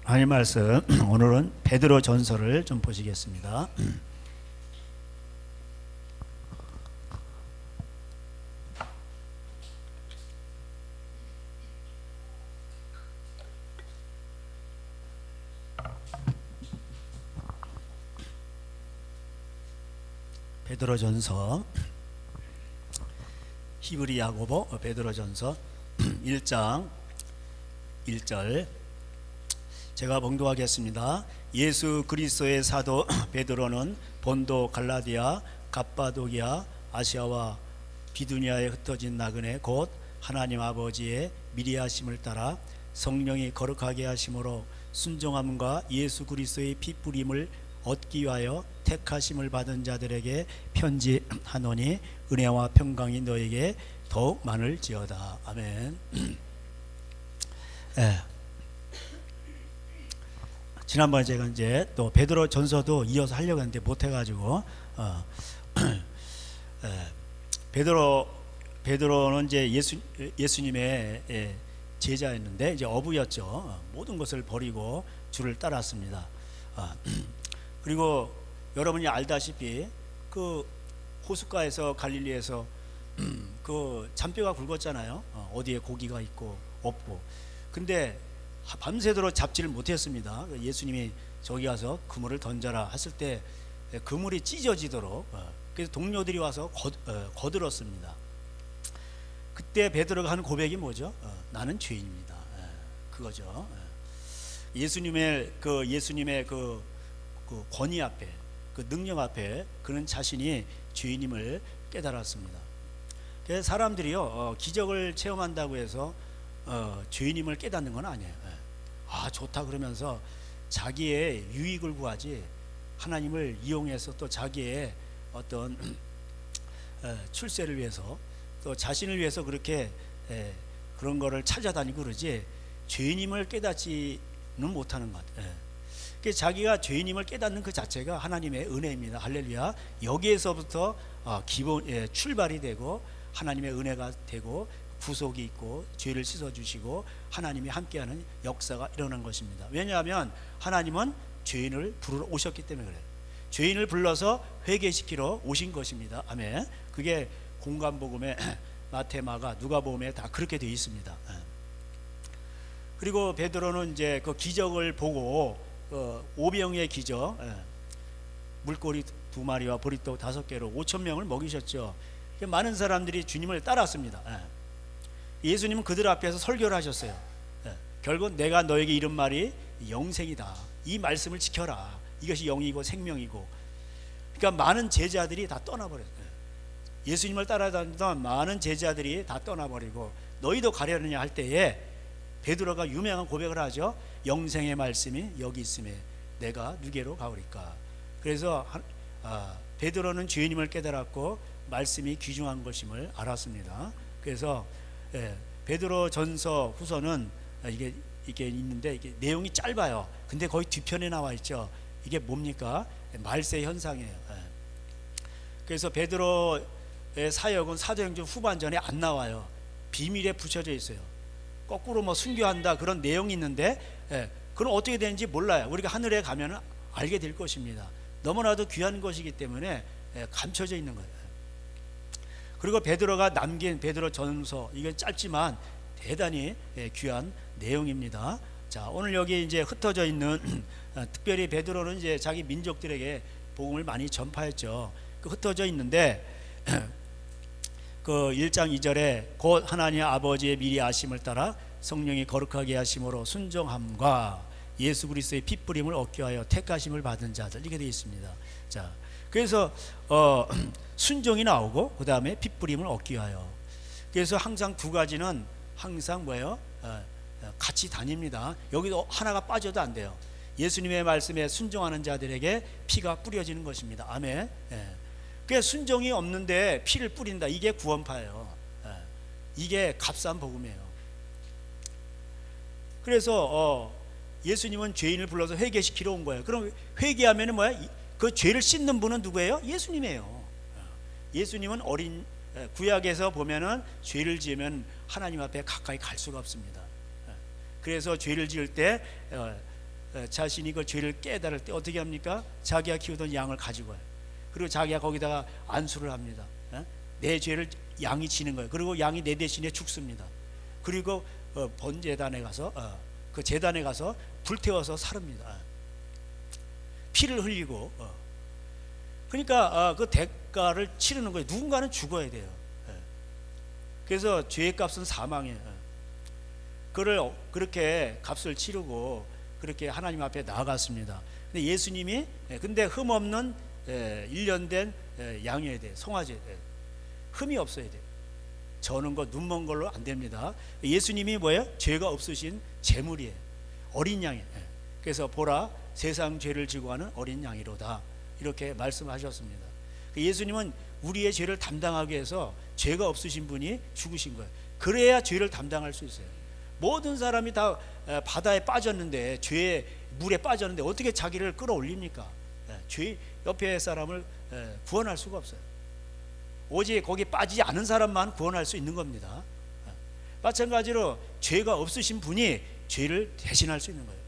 하나님 말씀 오늘은 베드로 전서를 좀 보시겠습니다. 베드로 전서 히브리 야고보 베드로 전서 1장 1절 제가 봉독하겠습니다. 예수 그리스도의 사도 베드로는 본도, 갈라디아, 갑바도기아, 아시아와 비두니아에 흩어진 나그네 곧 하나님 아버지의 미리 하심을 따라 성령이 거룩하게 하심으로 순종함과 예수 그리스도의 피 뿌림을 얻기 위하여 택하심을 받은 자들에게 편지하노니 은혜와 평강이 너에게 더욱 많을지어다. 아멘. 지난번에 제가 이제 또 베드로 전서도 이어서 하려고 했는데 못해가지고 베드로는 이제 예수님의 제자였는데 이제 어부였죠. 모든 것을 버리고 주를 따랐습니다. 그리고 여러분이 알다시피 그 호숫가에서 갈릴리에서 그 잔뼈가 굵었잖아요. 어디에 고기가 있고 없고. 근데 밤새도록 잡지를 못했습니다. 예수님이 저기 가서 그물을 던져라 했을 때 그물이 찢어지도록 그래서 동료들이 와서 거들었습니다. 그때 베드로가 하는 고백이 뭐죠? 나는 죄인입니다. 그거죠. 예수님의 그 권위 앞에 그 능력 앞에 그는 자신이 죄인임을 깨달았습니다. 그래서 사람들이요 기적을 체험한다고 해서 죄인임을 깨닫는 건 아니에요. 아 좋다 그러면서 자기의 유익을 구하지 하나님을 이용해서 또 자기의 어떤 출세를 위해서 또 자신을 위해서 그렇게 그런 거를 찾아다니고 그러지 죄인임을 깨닫지는 못하는 것. 그래서 자기가 죄인임을 깨닫는 그 자체가 하나님의 은혜입니다. 할렐루야. 여기에서부터 기본 출발이 되고 하나님의 은혜가 되고 구속이 있고 죄를 씻어주시고 하나님이 함께하는 역사가 일어난 것입니다. 왜냐하면 하나님은 죄인을 부르러 오셨기 때문에 그래요. 죄인을 불러서 회개시키러 오신 것입니다. 아멘. 그게 공관복음에 마태, 마가, 누가복음에 다 그렇게 되어 있습니다. 그리고 베드로는 이제 그 기적을 보고 오병이의 기적, 물고기 2마리와 보리떡 5개로 5,000명을 먹이셨죠. 많은 사람들이 주님을 따랐습니다. 예수님은 그들 앞에서 설교를 하셨어요. 결국 내가 너에게 이른 말이 영생이다. 이 말씀을 지켜라. 이것이 영이고 생명이고. 그러니까 많은 제자들이 다 떠나버렸어요. 예수님을 따라다니던 많은 제자들이 다 떠나버리고 너희도 가려느냐 할 때에 베드로가 유명한 고백을 하죠. 영생의 말씀이 여기 있음에 내가 누게로 가오리까. 그래서 베드로는 죄인임을 깨달았고 말씀이 귀중한 것임을 알았습니다. 그래서 베드로 전서 후서는 이게 있는데 이게 내용이 짧아요. 근데 거의 뒤편에 나와 있죠. 이게 뭡니까? 말세 현상이에요. 그래서 베드로의 사역은 사도행전 후반전에 안 나와요. 비밀에 붙여져 있어요. 거꾸로 뭐 순교한다 그런 내용이 있는데 그건 어떻게 되는지 몰라요. 우리가 하늘에 가면 알게 될 것입니다. 너무나도 귀한 것이기 때문에 감춰져 있는 거예요. 그리고 베드로가 남긴 베드로 전서 이건 짧지만 대단히 귀한 내용입니다. 자, 오늘 여기 이제 흩어져 있는 특별히 베드로는 이제 자기 민족들에게 복음을 많이 전파했죠. 그 흩어져 있는데 그 1장 2절에 곧 하나님 아버지의 미리 아심을 따라 성령이 거룩하게 하심으로 순종함과 예수 그리스도의 피 뿌림을 얻기 위하여 택하심을 받은 자들 이렇게 되어 있습니다. 자, 그래서 순종이 나오고 그 다음에 피 뿌림을 얻기 위하여. 그래서 항상 두 가지는 항상 뭐예요? 같이 다닙니다. 여기도 하나가 빠져도 안 돼요. 예수님의 말씀에 순종하는 자들에게 피가 뿌려지는 것입니다. 아멘. 그 순종이 없는데 피를 뿌린다. 이게 구원파예요. 이게 값싼 복음이에요. 그래서 예수님은 죄인을 불러서 회개시키러 온 거예요. 그럼 회개하면은 뭐야? 그 죄를 씻는 분은 누구예요? 예수님이에요. 예수님은 구약에서 보면은 죄를 지으면 하나님 앞에 가까이 갈 수가 없습니다. 그래서 죄를 지을 때 자신이 그 죄를 깨달을 때 어떻게 합니까? 자기가 키우던 양을 가지고 와요. 그리고 자기가 거기다가 안수를 합니다. 내 죄를 양이 지는 거예요. 그리고 양이 내 대신에 죽습니다. 그리고 번제단에 가서 그 제단에 가서 불태워서 사릅니다. 피를 흘리고 그러니까 그 대가를 치르는 거예요. 누군가는 죽어야 돼요. 그래서 죄의 값은 사망이에요. 그를 그렇게 값을 치르고 그렇게 하나님 앞에 나아갔습니다. 근데 예수님이 근데 흠 없는 1년 된 양이어야 돼요. 송아지 흠이 없어야 돼요. 저는 거 눈 먼 걸로 안 됩니다. 예수님이 뭐예요? 죄가 없으신 제물이에요. 어린 양이에요. 그래서 보라 세상 죄를 지고 가는 어린 양이로다 이렇게 말씀하셨습니다. 예수님은 우리의 죄를 담당하기 위해서 죄가 없으신 분이 죽으신 거예요. 그래야 죄를 담당할 수 있어요. 모든 사람이 다 바다에 빠졌는데 죄의 물에 빠졌는데 어떻게 자기를 끌어올립니까? 죄 옆에 사람을 구원할 수가 없어요. 오직 거기 빠지지 않은 사람만 구원할 수 있는 겁니다. 마찬가지로 죄가 없으신 분이 죄를 대신할 수 있는 거예요.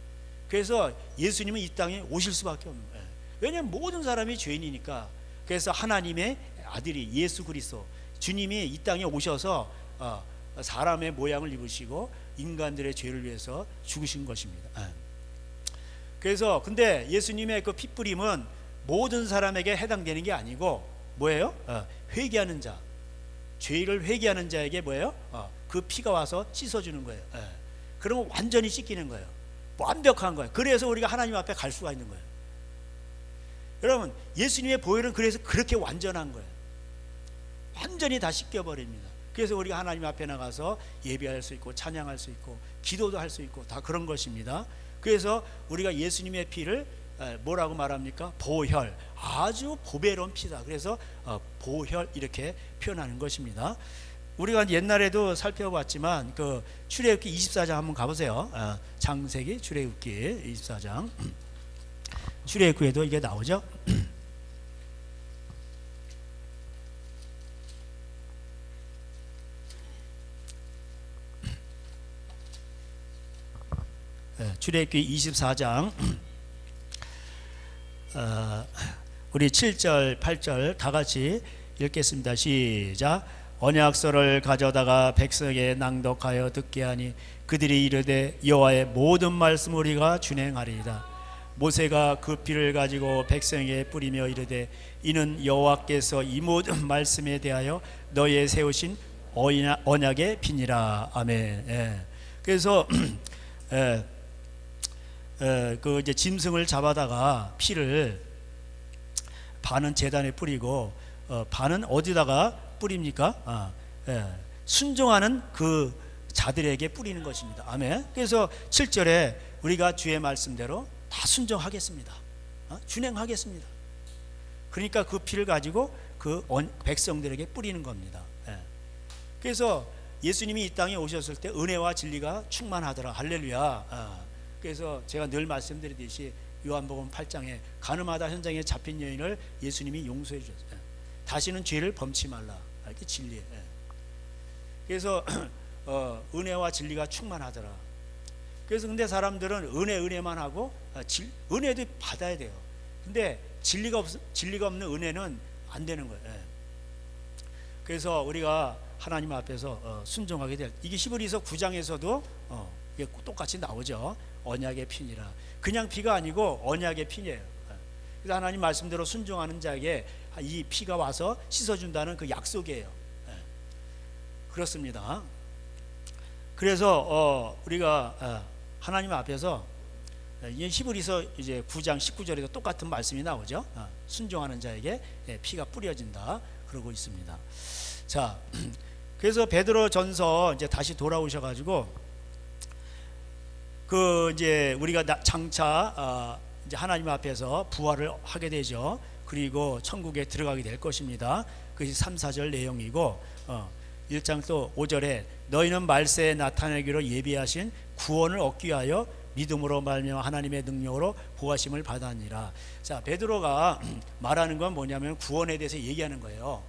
그래서 예수님은 이 땅에 오실 수밖에 없는 거예요. 왜냐하면 모든 사람이 죄인이니까. 그래서 하나님의 아들이 예수 그리스도 주님이 이 땅에 오셔서 사람의 모양을 입으시고 인간들의 죄를 위해서 죽으신 것입니다. 그래서 근데 예수님의 그 핏부림은 모든 사람에게 해당되는 게 아니고 뭐예요? 회개하는 자, 죄를 회개하는 자에게 뭐예요? 그 피가 와서 씻어주는 거예요. 그러면 완전히 씻기는 거예요. 완벽한 거예요. 그래서 우리가 하나님 앞에 갈 수가 있는 거예요. 여러분 예수님의 보혈은 그래서 그렇게 완전한 거예요. 완전히 다 씻겨버립니다. 그래서 우리가 하나님 앞에 나가서 예배할 수 있고 찬양할 수 있고 기도도 할 수 있고 다 그런 것입니다. 그래서 우리가 예수님의 피를 뭐라고 말합니까? 보혈, 아주 보배로운 피다. 그래서 보혈 이렇게 표현하는 것입니다. 우리가 옛날에도 살펴봤지만 그 출애굽기 24장 한번 가보세요. 창세기 출애굽기 24장 출애굽기에도 이게 나오죠. 출애굽기 24장 우리 7절 8절 다 같이 읽겠습니다. 시작. 언약서를 가져다가 백성에게 낭독하여 듣게 하니 그들이 이르되 여호와의 모든 말씀 우리가 준행하리이다. 모세가 그 피를 가지고 백성에게 뿌리며 이르되 이는 여호와께서 이 모든 말씀에 대하여 너희에 세우신 언약의 피니라. 아멘. 그래서 그 이제 짐승을 잡아다가 피를 반은 제단에 뿌리고 반은 어디다가 뿌립니까? 순종하는 그 자들에게 뿌리는 것입니다. 아멘. 그래서 7절에 우리가 주의 말씀대로 다 순종하겠습니다. 준행하겠습니다. 그러니까 그 피를 가지고 그 백성들에게 뿌리는 겁니다. 그래서 예수님이 이 땅에 오셨을 때 은혜와 진리가 충만하더라. 할렐루야. 그래서 제가 늘 말씀드리듯이 요한복음 8장에 가늠하다 현장에 잡힌 여인을 예수님이 용서해 주셨어요. 다시는 죄를 범치 말라. 이렇게 진리에. 그래서 은혜와 진리가 충만하더라. 그래서 근데 사람들은 은혜만 하고 은혜도 받아야 돼요. 근데 진리가 없는 은혜는 안 되는 거예요. 그래서 우리가 하나님 앞에서 순종하게 될 이게 히브리서 9장에서도 이게 똑같이 나오죠. 언약의 피니라. 그냥 피가 아니고 언약의 피예요. 그래서 하나님 말씀대로 순종하는 자에게 이 피가 와서 씻어준다는 그 약속이에요. 그렇습니다. 그래서 우리가 하나님 앞에서 히브리서 이제 9장 19절에도 똑같은 말씀이 나오죠. 순종하는 자에게 피가 뿌려진다 그러고 있습니다. 자, 그래서 베드로 전서 이제 다시 돌아오셔가지고 그 이제 우리가 장차 이제 하나님 앞에서 부활을 하게 되죠. 그리고 천국에 들어가게 될 것입니다. 그것이 3, 4절 내용이고 1장 또 5절에 너희는 말세에 나타내기로 예비하신 구원을 얻기 위하여 믿음으로 말미암아 하나님의 능력으로 구하심을 받았니라. 자, 베드로가 말하는 건 뭐냐면 구원에 대해서 얘기하는 거예요.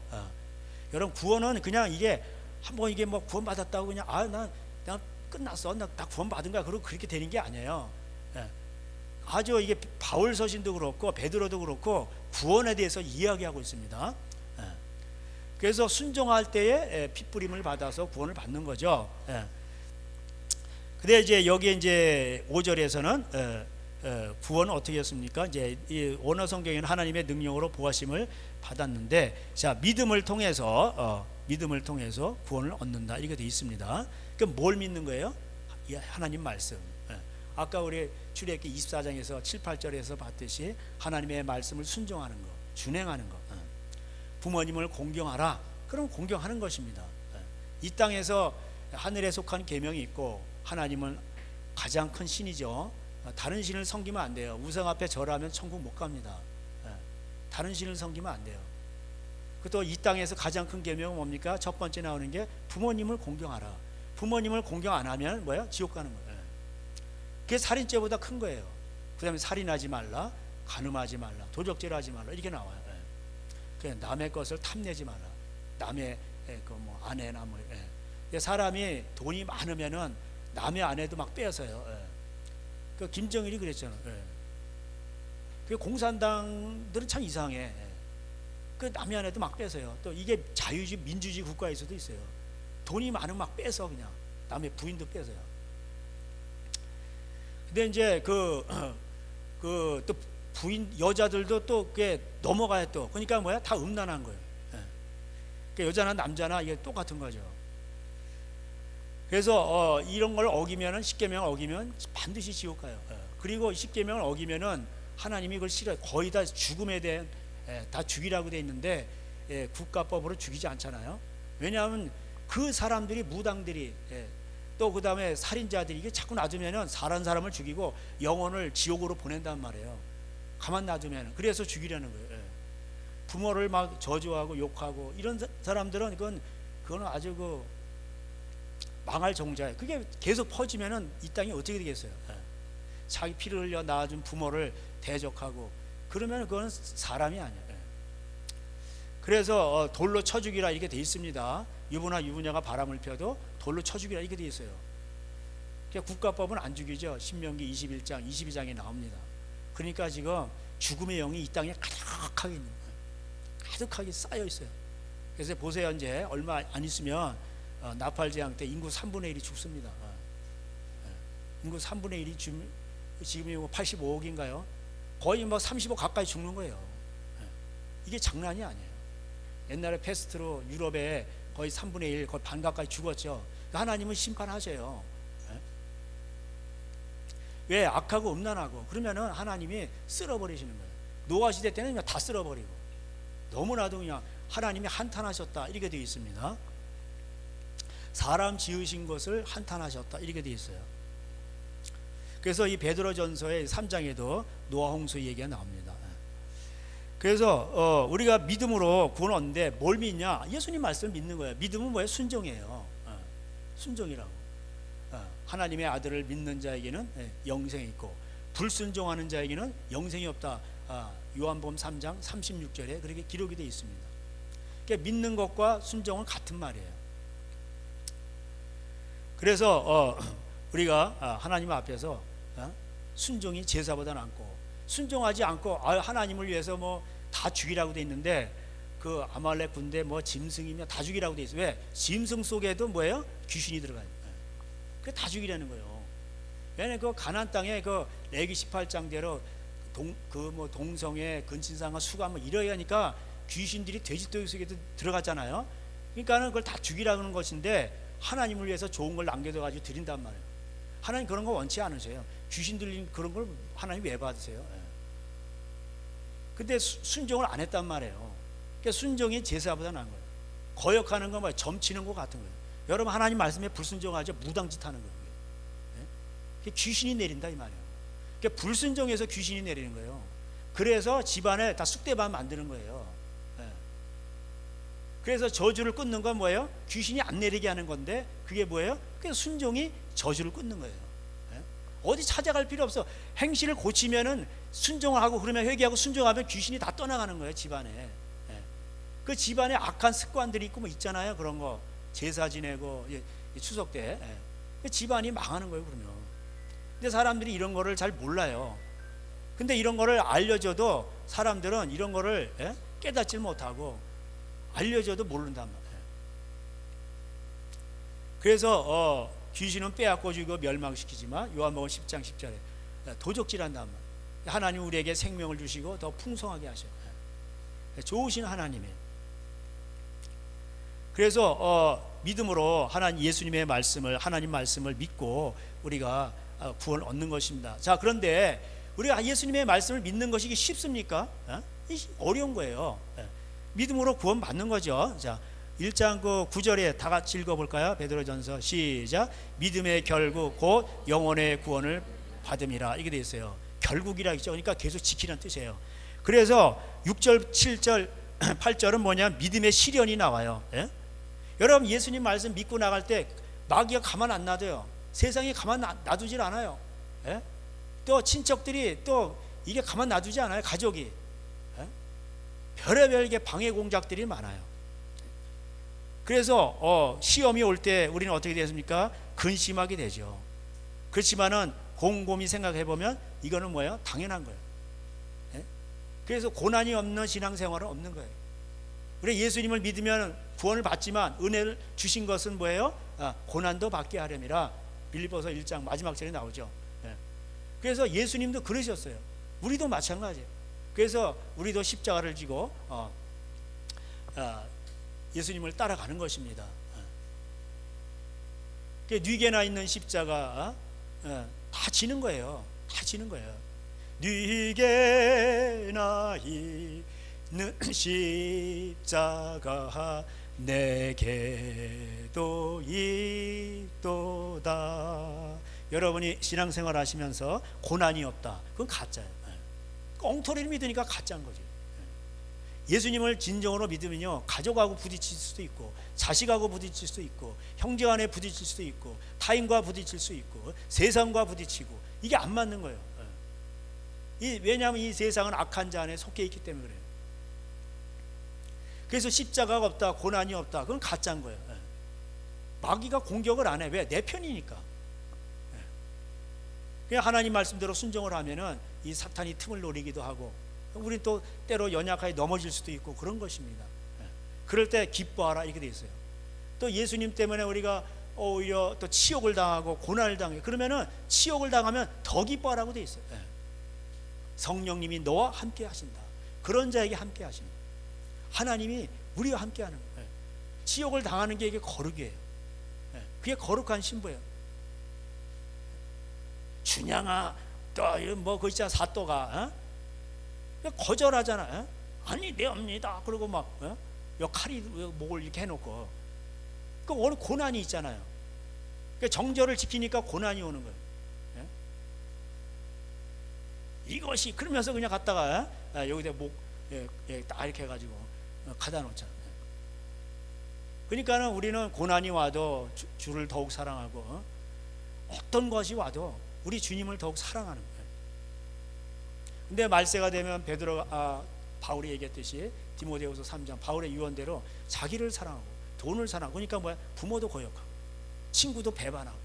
여러분 구원은 그냥 이게 한번 이게 뭐 구원 받았다고 그냥 나 끝났어, 나 구원 받은 거야 그러고 그렇게 되는 게 아니에요. 아주 이게 바울 서신도 그렇고 베드로도 그렇고 구원에 대해서 이야기하고 있습니다. 그래서 순종할 때에 핏부림을 받아서 구원을 받는 거죠. 근데 이제 여기 이제 5절에서는 구원은 어떻게 했습니까? 이제 이 원어 성경에는 하나님의 능력으로 보하심을 받았는데, 자, 믿음을 통해서 구원을 얻는다 이렇게 돼 있습니다. 그럼 뭘 믿는 거예요? 하나님 말씀. 아까 우리 출애굽기 24장에서 7, 8절에서 봤듯이 하나님의 말씀을 순종하는 거, 준행하는 거. 부모님을 공경하라. 그럼 공경하는 것입니다. 이 땅에서 하늘에 속한 계명이 있고 하나님은 가장 큰 신이죠. 다른 신을 섬기면 안 돼요. 우상 앞에 절하면 천국 못 갑니다. 다른 신을 섬기면 안 돼요. 또 이 땅에서 가장 큰 계명은 뭡니까? 첫 번째 나오는 게 부모님을 공경하라. 부모님을 공경 안 하면 뭐야? 지옥 가는 거예요. 그게 살인죄보다 큰 거예요. 그 다음에 살인하지 말라, 간음하지 말라, 도적질 하지 말라 이렇게 나와요. 그냥 남의 것을 탐내지 말라. 남의 그 뭐 아내나 뭐. 사람이 돈이 많으면은 남의 아내도 막 빼앗아요. 그 김정일이 그랬잖아요. 그 공산당들은 참 이상해. 그 남의 아내도 막 뺏어요. 또 이게 자유주의 민주주의 국가에서도 있어요. 돈이 많으면 막 뺏어, 그냥 남의 부인도 뺏어요. 근데 이제 또 부인 여자들도 또 그게 넘어가야 또 그러니까 뭐야? 다 음란한 거예요. 그 여자나 남자나 이게 똑같은 거죠. 그래서 이런 걸 어기면은, 십계명을 어기면 반드시 지옥 가요. 그리고 십계명을 어기면은 하나님이 그걸 싫어요. 거의 다 죽음에 대한 다 죽이라고 돼 있는데 국가법으로 죽이지 않잖아요. 왜냐하면 그 사람들이, 무당들이 또 그 다음에 살인자들이 이게 자꾸 놔두면은 사는 사람을 죽이고 영혼을 지옥으로 보낸단 말이에요. 가만 놔두면. 그래서 죽이려는 거예요. 부모를 막 저주하고 욕하고 이런 사람들은 그건 아주 그 망할 종자예요. 그게 계속 퍼지면은 이 땅이 어떻게 되겠어요? 자기 피를 흘려 낳아준 부모를 대적하고 그러면 그건 사람이 아니에요. 그래서 돌로 쳐 죽이라 이렇게 돼 있습니다. 유부나 유부녀가 바람을 펴도 돌로 쳐 죽이라 이렇게 돼 있어요. 그러니까 국가법은 안 죽이죠. 신명기 21장 22장에 나옵니다. 그러니까 지금 죽음의 영이 이 땅에 가득하게 있는 거예요. 가득하게 쌓여 있어요. 그래서 보세요. 이제 얼마 안 있으면 나팔 재앙 때 인구 3분의 1이 죽습니다. 인구 3분의 1이 지금 85억인가요? 거의 뭐 35 가까이 죽는 거예요. 이게 장난이 아니에요. 옛날에 패스트로 유럽에 거의 3분의 1, 거의 반 가까이 죽었죠. 하나님은 심판하셔요. 왜? 악하고 음란하고 그러면은 하나님이 쓸어버리시는 거예요. 노아 시대 때는 그냥 다 쓸어버리고, 너무나도 그냥 하나님이 한탄하셨다 이렇게 되어 있습니다. 사람 지으신 것을 한탄하셨다 이렇게 되어 있어요. 그래서 이 베드로전서의 3장에도 노아 홍수 얘기가 나옵니다. 그래서 우리가 믿음으로 구원 얻는데 뭘 믿냐? 예수님 말씀을 믿는 거예요. 믿음은 뭐예요? 순종이에요. 순종이라고. 하나님의 아들을 믿는 자에게는 영생이 있고 불순종하는 자에게는 영생이 없다. 요한복음 3장 36절에 그렇게 기록이 되어 있습니다. 그러니까 믿는 것과 순종은 같은 말이에요. 그래서 우리가 하나님 앞에서 순종이 제사보다 낫고, 순종하지 않고 하나님을 위해서 뭐 다 죽이라고 돼 있는데 그 아말렉 군대 뭐 짐승이며 다 죽이라고 돼 있어요. 왜? 짐승 속에도 뭐예요? 귀신이 들어가요. 그게 다 죽이라는 거예요. 왜냐면 그 가나안 땅에 그 레기 18장대로 뭐 동성애, 근친상과 수가 뭐 이러야 하니까 귀신들이 돼지토 속에도 들어갔잖아요. 그러니까는 그걸 다 죽이라는 것인데 하나님을 위해서 좋은 걸 남겨둬 가지고 드린단 말이에요. 하나님 그런 거 원치 않으세요. 귀신 들린 그런 걸 하나님 왜 받으세요? 근데 순종을 안 했단 말이에요. 그러니까 순종이 제사보다 나은 거예요. 거역하는 건 뭐예요? 점치는 것 같은 거예요. 여러분 하나님 말씀에 불순종하죠. 무당짓 하는 거예요. 그게 귀신이 내린다 이 말이에요. 그러니까 불순종해서 귀신이 내리는 거예요. 그래서 집안에 다 쑥대밭 만드는 거예요. 그래서 저주를 끊는 건 뭐예요? 귀신이 안 내리게 하는 건데 그게 뭐예요? 그게 순종이 저주를 끊는 거예요. 어디 찾아갈 필요 없어. 행실을 고치면은 순종을 하고 그러면 회개하고 순종하면 귀신이 다 떠나가는 거예요. 집안에. 그 집안에 악한 습관들이 있고 뭐 있잖아요. 그런 거 제사 지내고 추석 때 집안이 망하는 거예요. 그러면. 근데 사람들이 이런 거를 잘 몰라요. 근데 이런 거를 알려줘도 사람들은 이런 거를 깨닫지 못하고 알려줘도 모른단 말이에요. 그래서 귀신은 빼앗고 죽이고 멸망시키지만 요한복음 10장 10절에 도적질한단 말이에요. 하나님 우리에게 생명을 주시고 더 풍성하게 하셔요. 좋으신 하나님이에요. 그래서 믿음으로 하나님 예수님의 말씀을, 하나님 말씀을 믿고 우리가 구원 얻는 것입니다. 자, 그런데 우리가 예수님의 말씀을 믿는 것이 쉽습니까? 어려운 거예요. 믿음으로 구원 받는 거죠. 자, 1장 9절에 다 같이 읽어볼까요? 베드로전서 시작. 믿음의 결국 곧 영혼의 구원을 받음이라, 이게 되어 있어요. 결국이라 있죠. 그러니까 계속 지키는 뜻이에요. 그래서 6절 7절 8절은 뭐냐, 믿음의 시련이 나와요. 여러분, 예수님 말씀 믿고 나갈 때 마귀가 가만 안 놔둬요. 세상이 가만 놔두질 않아요. 또 친척들이 또 이게 가만 놔두지 않아요. 가족이 별의별 게 방해 공작들이 많아요. 그래서 시험이 올 때 우리는 어떻게 되습니까? 근심하게 되죠. 그렇지만은 곰곰이 생각해 보면 이거는 뭐예요? 당연한 거예요. 그래서 고난이 없는 신앙생활은 없는 거예요. 우리 예수님을 믿으면 구원을 받지만 은혜를 주신 것은 뭐예요? 고난도 받게 하려니라. 빌립보서 1장 마지막 절에 나오죠. 그래서 예수님도 그러셨어요. 우리도 마찬가지예요. 그래서 우리도 십자가를 지고 예수님을 따라가는 것입니다. 뉘게나 있는 십자가 다 지는 거예요. 다 지는 거예요. 뉘게나 있는 십자가 내게도 있도다. 여러분이 신앙생활 하시면서 고난이 없다, 그건 가짜예요. 엉터리를 믿으니까 가짜인 거죠. 예수님을 진정으로 믿으면요, 가족하고 부딪힐 수도 있고, 자식하고 부딪힐 수도 있고, 형제간에 부딪힐 수도 있고, 타인과 부딪힐 수 있고, 세상과 부딪히고, 이게 안 맞는 거예요. 왜냐하면 이 세상은 악한 자 안에 속해 있기 때문에 그래요. 그래서 십자가가 없다, 고난이 없다, 그건 가짜인 거예요. 마귀가 공격을 안 해. 왜? 내 편이니까. 그냥 하나님 말씀대로 순종을 하면은 이 사탄이 틈을 노리기도 하고, 우린 또 때로 연약하게 넘어질 수도 있고 그런 것입니다. 그럴 때 기뻐하라, 이렇게 돼 있어요. 또 예수님 때문에 우리가 오히려 또 치욕을 당하고 고난을 당해, 그러면은 치욕을 당하면 더 기뻐하라고 돼 있어요. 성령님이 너와 함께 하신다. 그런 자에게 함께 하신다. 하나님이 우리와 함께 하는 거예요. 치욕을 당하는 게 이게 거룩이에요. 그게 거룩한 신부예요. 준양아, 또뭐 그 있잖아, 사또가 거절하잖아. 아니, 내 업니다. 그리고 막 칼이 목을 이렇게 해놓고, 그 오늘 고난이 있잖아요. 정절을 지키니까 고난이 오는 거예요. 이것이 그러면서 그냥 갔다가 여기다 목 딱 이렇게 해가지고 가다 놓잖아요. 그러니까는 우리는 고난이 와도 주를 더욱 사랑하고, 어떤 것이 와도 우리 주님을 더욱 사랑하는 거예요. 근데 말세가 되면 바울이 얘기했듯이 디모데후서 3장 바울의 유언대로 자기를 사랑하고 돈을 사랑하고, 그러니까 뭐야, 부모도 거역하고 친구도 배반하고,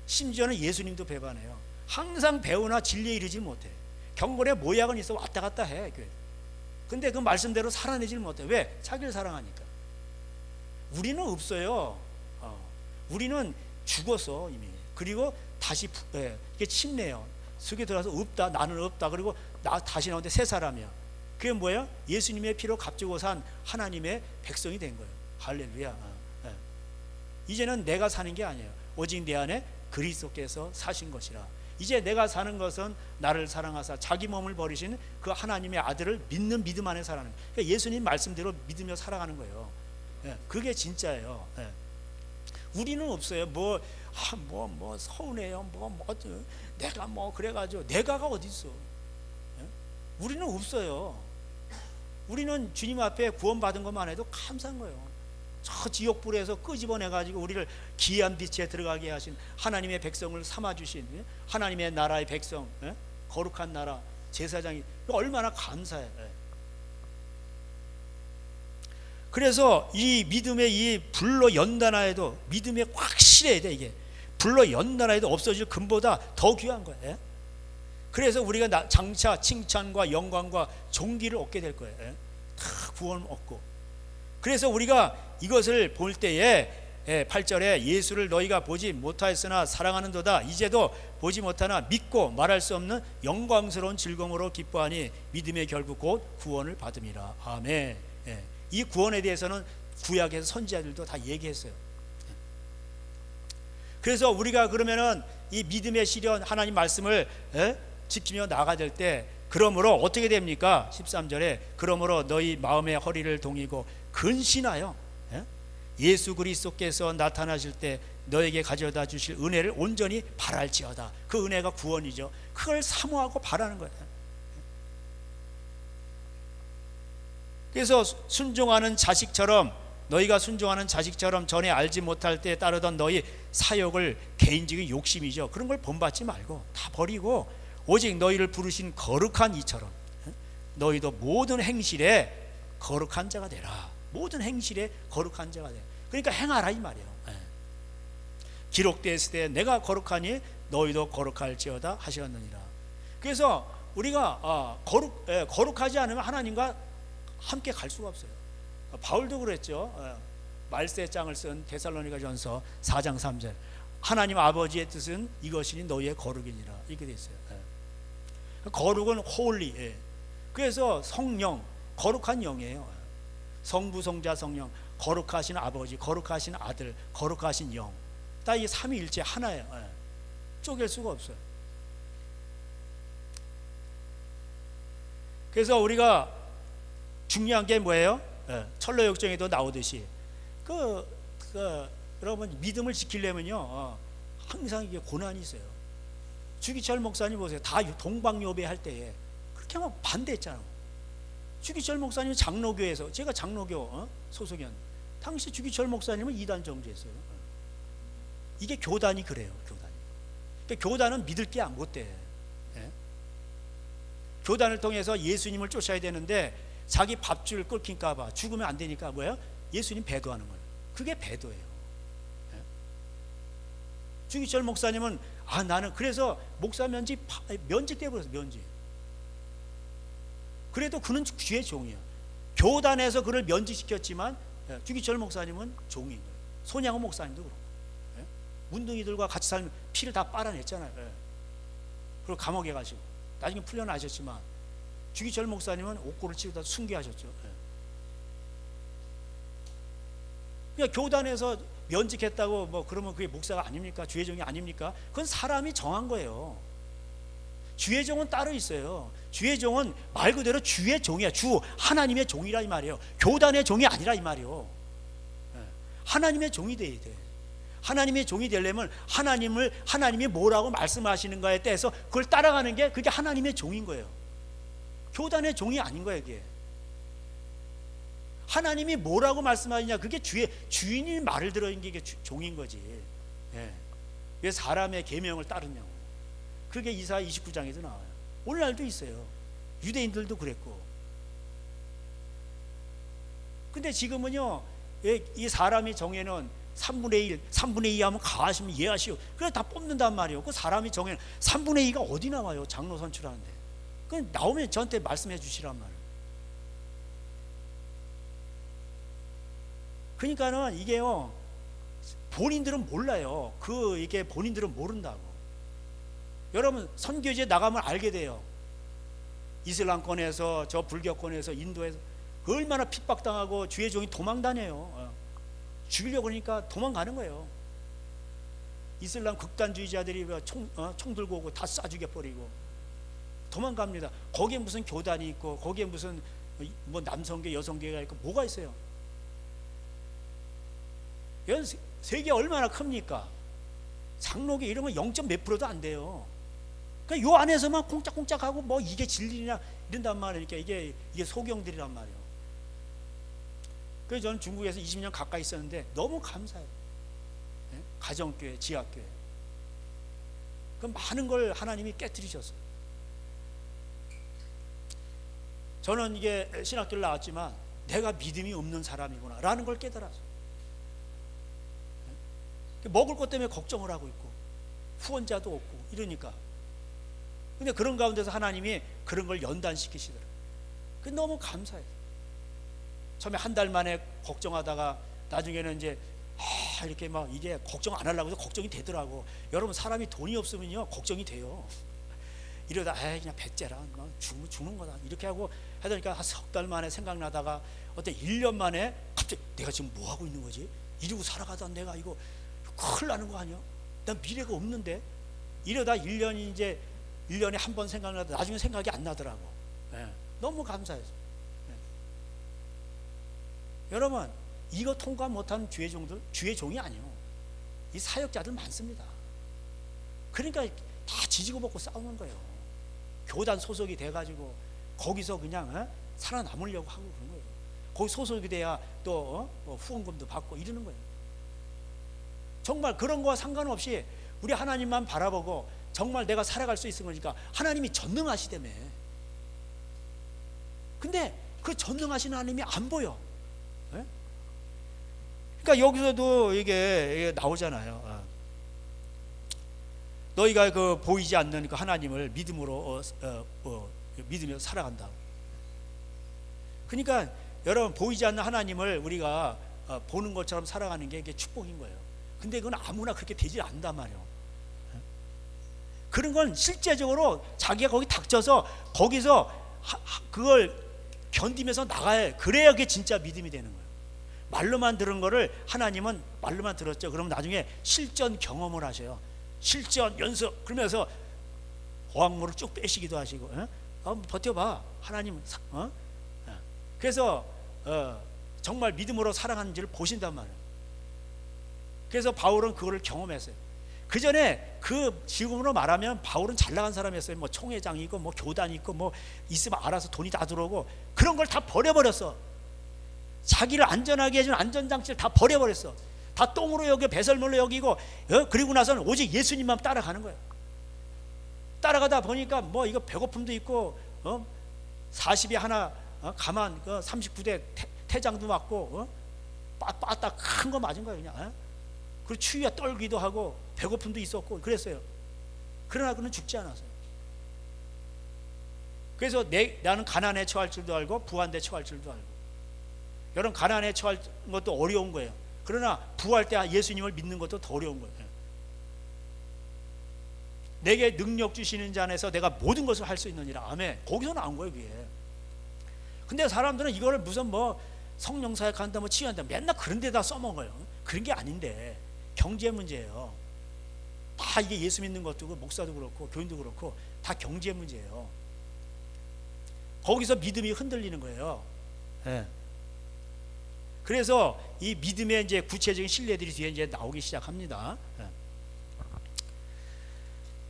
심지어는 예수님도 배반해요. 항상 배우나 진리에 이르지 못해. 경건의 모양은 있어 왔다 갔다 해. 근데 그 말씀대로 살아내질 못해. 왜? 자기를 사랑하니까. 우리는 없어요. 우리는 죽었어 이미. 그리고 다시 이게 침례요. 속에 들어가서 없다, 나는 없다. 그리고 나 다시 나오는데 새 사람이야. 그게 뭐예요? 예수님의 피로 값주고 산 하나님의 백성이 된 거예요. 할렐루야. 이제는 내가 사는 게 아니에요. 오직 내 안에 그리스도께서 사신 것이라. 이제 내가 사는 것은 나를 사랑하사 자기 몸을 버리신 그 하나님의 아들을 믿는 믿음 안에 살아가는 거예요. 그러니까 예수님 말씀대로 믿으며 살아가는 거예요. 그게 진짜예요. 우리는 없어요. 뭐 서운해요. 내가 그래가지고, 내가가 어디 있어? 우리는 없어요. 우리는 주님 앞에 구원받은 것만 해도 감사한 거예요. 저 지옥불에서 끄집어내가지고 우리를 기이한 빛에 들어가게 하신 하나님의 백성을 삼아주신 하나님의 나라의 백성, 거룩한 나라 제사장이 얼마나 감사해. 그래서 이 믿음의 이 불로 연단하여도 믿음에 확실해야 돼. 이게 불로 연단하여도 없어질 금보다 더 귀한 거예요. 그래서 우리가 장차 칭찬과 영광과 존귀를 얻게 될 거예요. 다 구원을 얻고. 그래서 우리가 이것을 볼 때에 8절에 예수를 너희가 보지 못하였으나 사랑하는도다 이제도 보지 못하나 믿고 말할 수 없는 영광스러운 즐거움으로 기뻐하니 믿음의 결국 곧 구원을 받음이라. 아멘. 이 구원에 대해서는 구약에서 선지자들도 다 얘기했어요. 그래서 우리가 그러면은 이 믿음의 시련 하나님 말씀을 지키며 나가야 될 때 그러므로 어떻게 됩니까? 13절에 그러므로 너희 마음의 허리를 동이고 근신하여 예수 그리스도께서 나타나실 때 너에게 가져다 주실 은혜를 온전히 바랄지어다. 그 은혜가 구원이죠. 그걸 사모하고 바라는 거예요. 그래서 순종하는 자식처럼 너희가 순종하는 자식처럼 전에 알지 못할 때 따르던 너희 사욕을 개인적인 욕심이죠. 그런 걸 본받지 말고 다 버리고 오직 너희를 부르신 거룩한 이처럼 너희도 모든 행실에 거룩한 자가 되라. 모든 행실에 거룩한 자가 되라. 그러니까 행하라 이 말이에요. 기록되었을 때 내가 거룩하니 너희도 거룩할지어다 하시었느니라. 그래서 우리가 거룩하지 않으면 하나님과 함께 갈 수가 없어요. 바울도 그랬죠. 말세장을 쓴 데살로니가전서 4장 3절 하나님 아버지의 뜻은 이것이니 너희의 거룩이니라 이렇게 돼 있어요. 거룩은 홀리. 그래서 성령 거룩한 영이에요. 성부 성자 성령 거룩하신 아버지 거룩하신 아들 거룩하신 영 다 이 삼위일체 하나예요. 쪼갤 수가 없어요. 그래서 우리가 중요한 게 뭐예요? 철로역정에도 나오듯이 여러분 믿음을 지키려면요 항상 이게 고난이 있어요. 주기철 목사님 보세요. 다 동방요배 할 때에 그렇게 막 반대했잖아요. 주기철 목사님 장로교에서 제가 장로교 소속이었 당시 주기철 목사님은 이단 정죄했어요. 이게 교단이 그래요. 교단이. 그러니까 교단은 믿을 게 못 돼. 교단을 통해서 예수님을 쫓아야 되는데 자기 밥줄 끓일까 봐 죽으면 안 되니까 뭐예요? 예수님 배도하는 거예요. 그게 배도예요. 주기철 목사님은 나는 그래서 목사 면직돼 버렸어요. 면직. 그래도 그는 주의 종이에요. 교단에서 그를 면직시켰지만 주기철 목사님은 종인 거예요. 손양호 목사님도 그렇고 문둥이들과 같이 살면 피를 다 빨아냈잖아요. 그리고 감옥에 가시고 나중에 풀려나셨지만 주기철 목사님은 옥고를 치우다 순교하셨죠. 그러니까 교단에서 면직했다고 뭐 그러면 그게 목사가 아닙니까? 주의 종이 아닙니까? 그건 사람이 정한 거예요. 주의 종은 따로 있어요. 주의 종은 말 그대로 주의 종이야. 주 하나님의 종이라 이 말이에요. 교단의 종이 아니라 이 말이에요. 하나님의 종이 돼야 돼. 하나님의 종이 되려면 하나님이 뭐라고 말씀하시는가에 대해서 그걸 따라가는 게 그게 하나님의 종인 거예요. 교단의 종이 아닌 거예요. 이게 하나님이 뭐라고 말씀하시냐 그게 주인이 말을 들어있는 게 이게 종인 거지. 왜 사람의 계명을 따르냐고. 그게 이사야 29장에도 나와요. 오늘날도 있어요. 유대인들도 그랬고. 근데 지금은요 이 사람이 정해놓은 3분의 1, 3분의 2 하면 가하시면 이해하시오. 그래 다 뽑는단 말이에요. 그 사람이 정해놓은 3분의 2가 어디 나와요? 장로 선출하는데. 그 나오면 저한테 말씀해 주시란 말이에요. 그러니까는 이게요 본인들은 몰라요. 이게 본인들은 모른다고. 여러분 선교지에 나가면 알게 돼요. 이슬람권에서 저 불교권에서 인도에서 얼마나 핍박당하고 주의 종이 도망다녀요. 죽이려고 그러니까 도망가는 거예요. 이슬람 극단주의자들이 총 들고 오고 다 쏴 죽여버리고 도망갑니다. 거기에 무슨 교단이 있고 거기에 무슨 뭐 남성계 여성계가 있고 뭐가 있어요. 세계 얼마나 큽니까? 장로교 이런 건 0. 몇 %도 안 돼요. 그러니까 요 안에서만 콩짝콩짝하고 뭐 이게 진리냐 이런단 말이니까 이게 소경들이란 말이에요. 그래서 저는 중국에서 20년 가까이 있었는데 너무 감사해요. 가정교회, 지하교회. 그 많은 걸 하나님이 깨뜨리셨어요. 저는 이게 신학교를 나왔지만 내가 믿음이 없는 사람이구나 라는 걸 깨달았어요. 먹을 것 때문에 걱정을 하고 있고 후원자도 없고 이러니까 근데 그런 가운데서 하나님이 그런 걸 연단시키시더라고요. 그 너무 감사해요. 처음에 한 달 만에 걱정하다가 나중에는 이제 이렇게 막 이제 걱정 안 하려고 해서 걱정이 되더라고. 여러분, 사람이 돈이 없으면요 걱정이 돼요. 이러다 그냥 배째라 죽는 거다 이렇게 하고 하다니까 한 석 달 만에 생각나다가 어때 1년 만에 갑자기 내가 지금 뭐 하고 있는 거지? 이러고 살아가다 내가 이거 큰일 나는 거 아니야? 난 미래가 없는데. 이러다 1년이 이제 1년에 한 번 생각나다 나중에 생각이 안 나더라고. 너무 감사해서. 여러분, 이거 통과 못한 주의 종들, 주의 종이 아니요, 이 사역자들 많습니다. 그러니까 다 지지고 볶고 싸우는 거예요. 교단 소속이 돼가지고 거기서 그냥 살아남으려고 하고 그런 거예요. 거기 소속이 돼야 또 후원금도 받고 이러는 거예요. 정말 그런 거와 상관없이 우리 하나님만 바라보고 정말 내가 살아갈 수 있는 거니까 하나님이 전능하시다며. 근데 그 전능하신 하나님이 안 보여. 그러니까 여기서도 이게 나오잖아요. 너희가 그 보이지 않는 그 하나님을 믿음으로 믿으며 살아간다. 그러니까 여러분, 보이지 않는 하나님을 우리가 보는 것처럼 살아가는 게 이게 축복인 거예요. 근데 그건 아무나 그렇게 되지 않단 말이에요. 그런 건 실제적으로 자기가 거기 닥쳐서 거기서 그걸 견디면서 나가야 해. 그래야 그게 진짜 믿음이 되는 거예요. 말로만 들은 거를 하나님은 말로만 들었죠. 그럼 나중에 실전 경험을 하셔요. 실전 연습. 그러면서 어학물을 쭉 빼시기도 하시고, 버텨봐 하나님. 그래서 정말 믿음으로 살아가는지를 보신단 말이에요. 그래서 바울은 그거를 경험했어요. 그 전에 그 지금으로 말하면 바울은 잘 나간 사람이었어요. 뭐 총회장이고 뭐 교단이 있고 뭐 있으면 알아서 돈이 다 들어오고 그런 걸 다 버려버렸어. 자기를 안전하게 해준 안전장치를 다 버려버렸어. 다 똥으로 여기고 배설물로 여기고, 그리고 나서는 오직 예수님만 따라가는 거예요. 따라가다 보니까 뭐 이거 배고픔도 있고, 40이 하나 가만 39대 태장도 맞고, 빠따 큰 거 맞은 거예요 그냥. 그리고 추위에 떨기도 하고 배고픔도 있었고 그랬어요. 그러나 그는 죽지 않았어요. 그래서 나는 가난에 처할 줄도 알고 부한데 처할 줄도 알고. 여러분, 가난에 처할 것도 어려운 거예요. 그러나 부할 때 예수님을 믿는 것도 더 어려운 거예요. 내게 능력 주시는 자 안에서 내가 모든 것을 할 수 있느니라. 아멘. 거기서 나온 거예요 그게. 근데 사람들은 이거를 무슨 뭐 성령 사역한다 뭐 치유한다 맨날 그런 데다 써먹어요. 그런 게 아닌데 경제 문제예요. 다 이게 예수 믿는 것도 목사도 그렇고 교인도 그렇고 다 경제 문제예요. 거기서 믿음이 흔들리는 거예요. 그래서 이 믿음의 이제 구체적인 신뢰들이 뒤에 이제 나오기 시작합니다.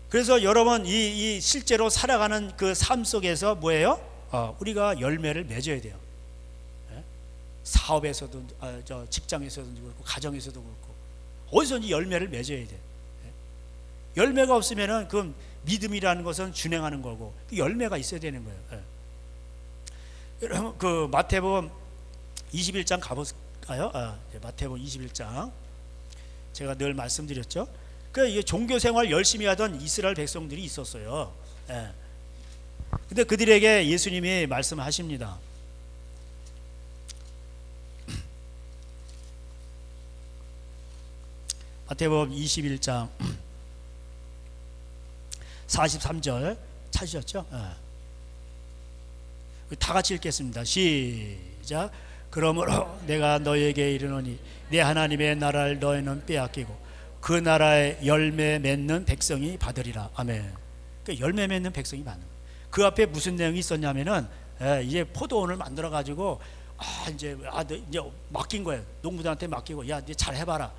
그래서 여러분, 이 실제로 살아가는 그 삶 속에서 뭐예요? 우리가 열매를 맺어야 돼요. 사업에서도, 직장에서도 그렇고 가정에서도 그렇고 어디서든지 열매를 맺어야 돼. 열매가 없으면은 그 믿음이라는 것은 준행하는 거고 그 열매가 있어야 되는 거예요. 여러분, 그 마태복음 21장 가볼까요? 마태복음 21장 제가 늘 말씀드렸죠. 그 종교 생활 열심히 하던 이스라엘 백성들이 있었어요. 근데 그들에게 예수님이 말씀하십니다. 마태복음 21장 43절 찾으셨죠? 다 같이 읽겠습니다. 시작. 그러므로 내가 너에게 이르노니 내 하나님의 나라를 너희는 빼앗기고 그 나라의 열매 맺는 백성이 받으리라. 아멘. 그러니까 열매 맺는 백성이 받는 거예요. 그 앞에 무슨 내용이 있었냐면은 이제 포도원을 만들어 가지고 이제 맡긴 거예요. 농부들한테 맡기고 야, 이제 잘 해봐라.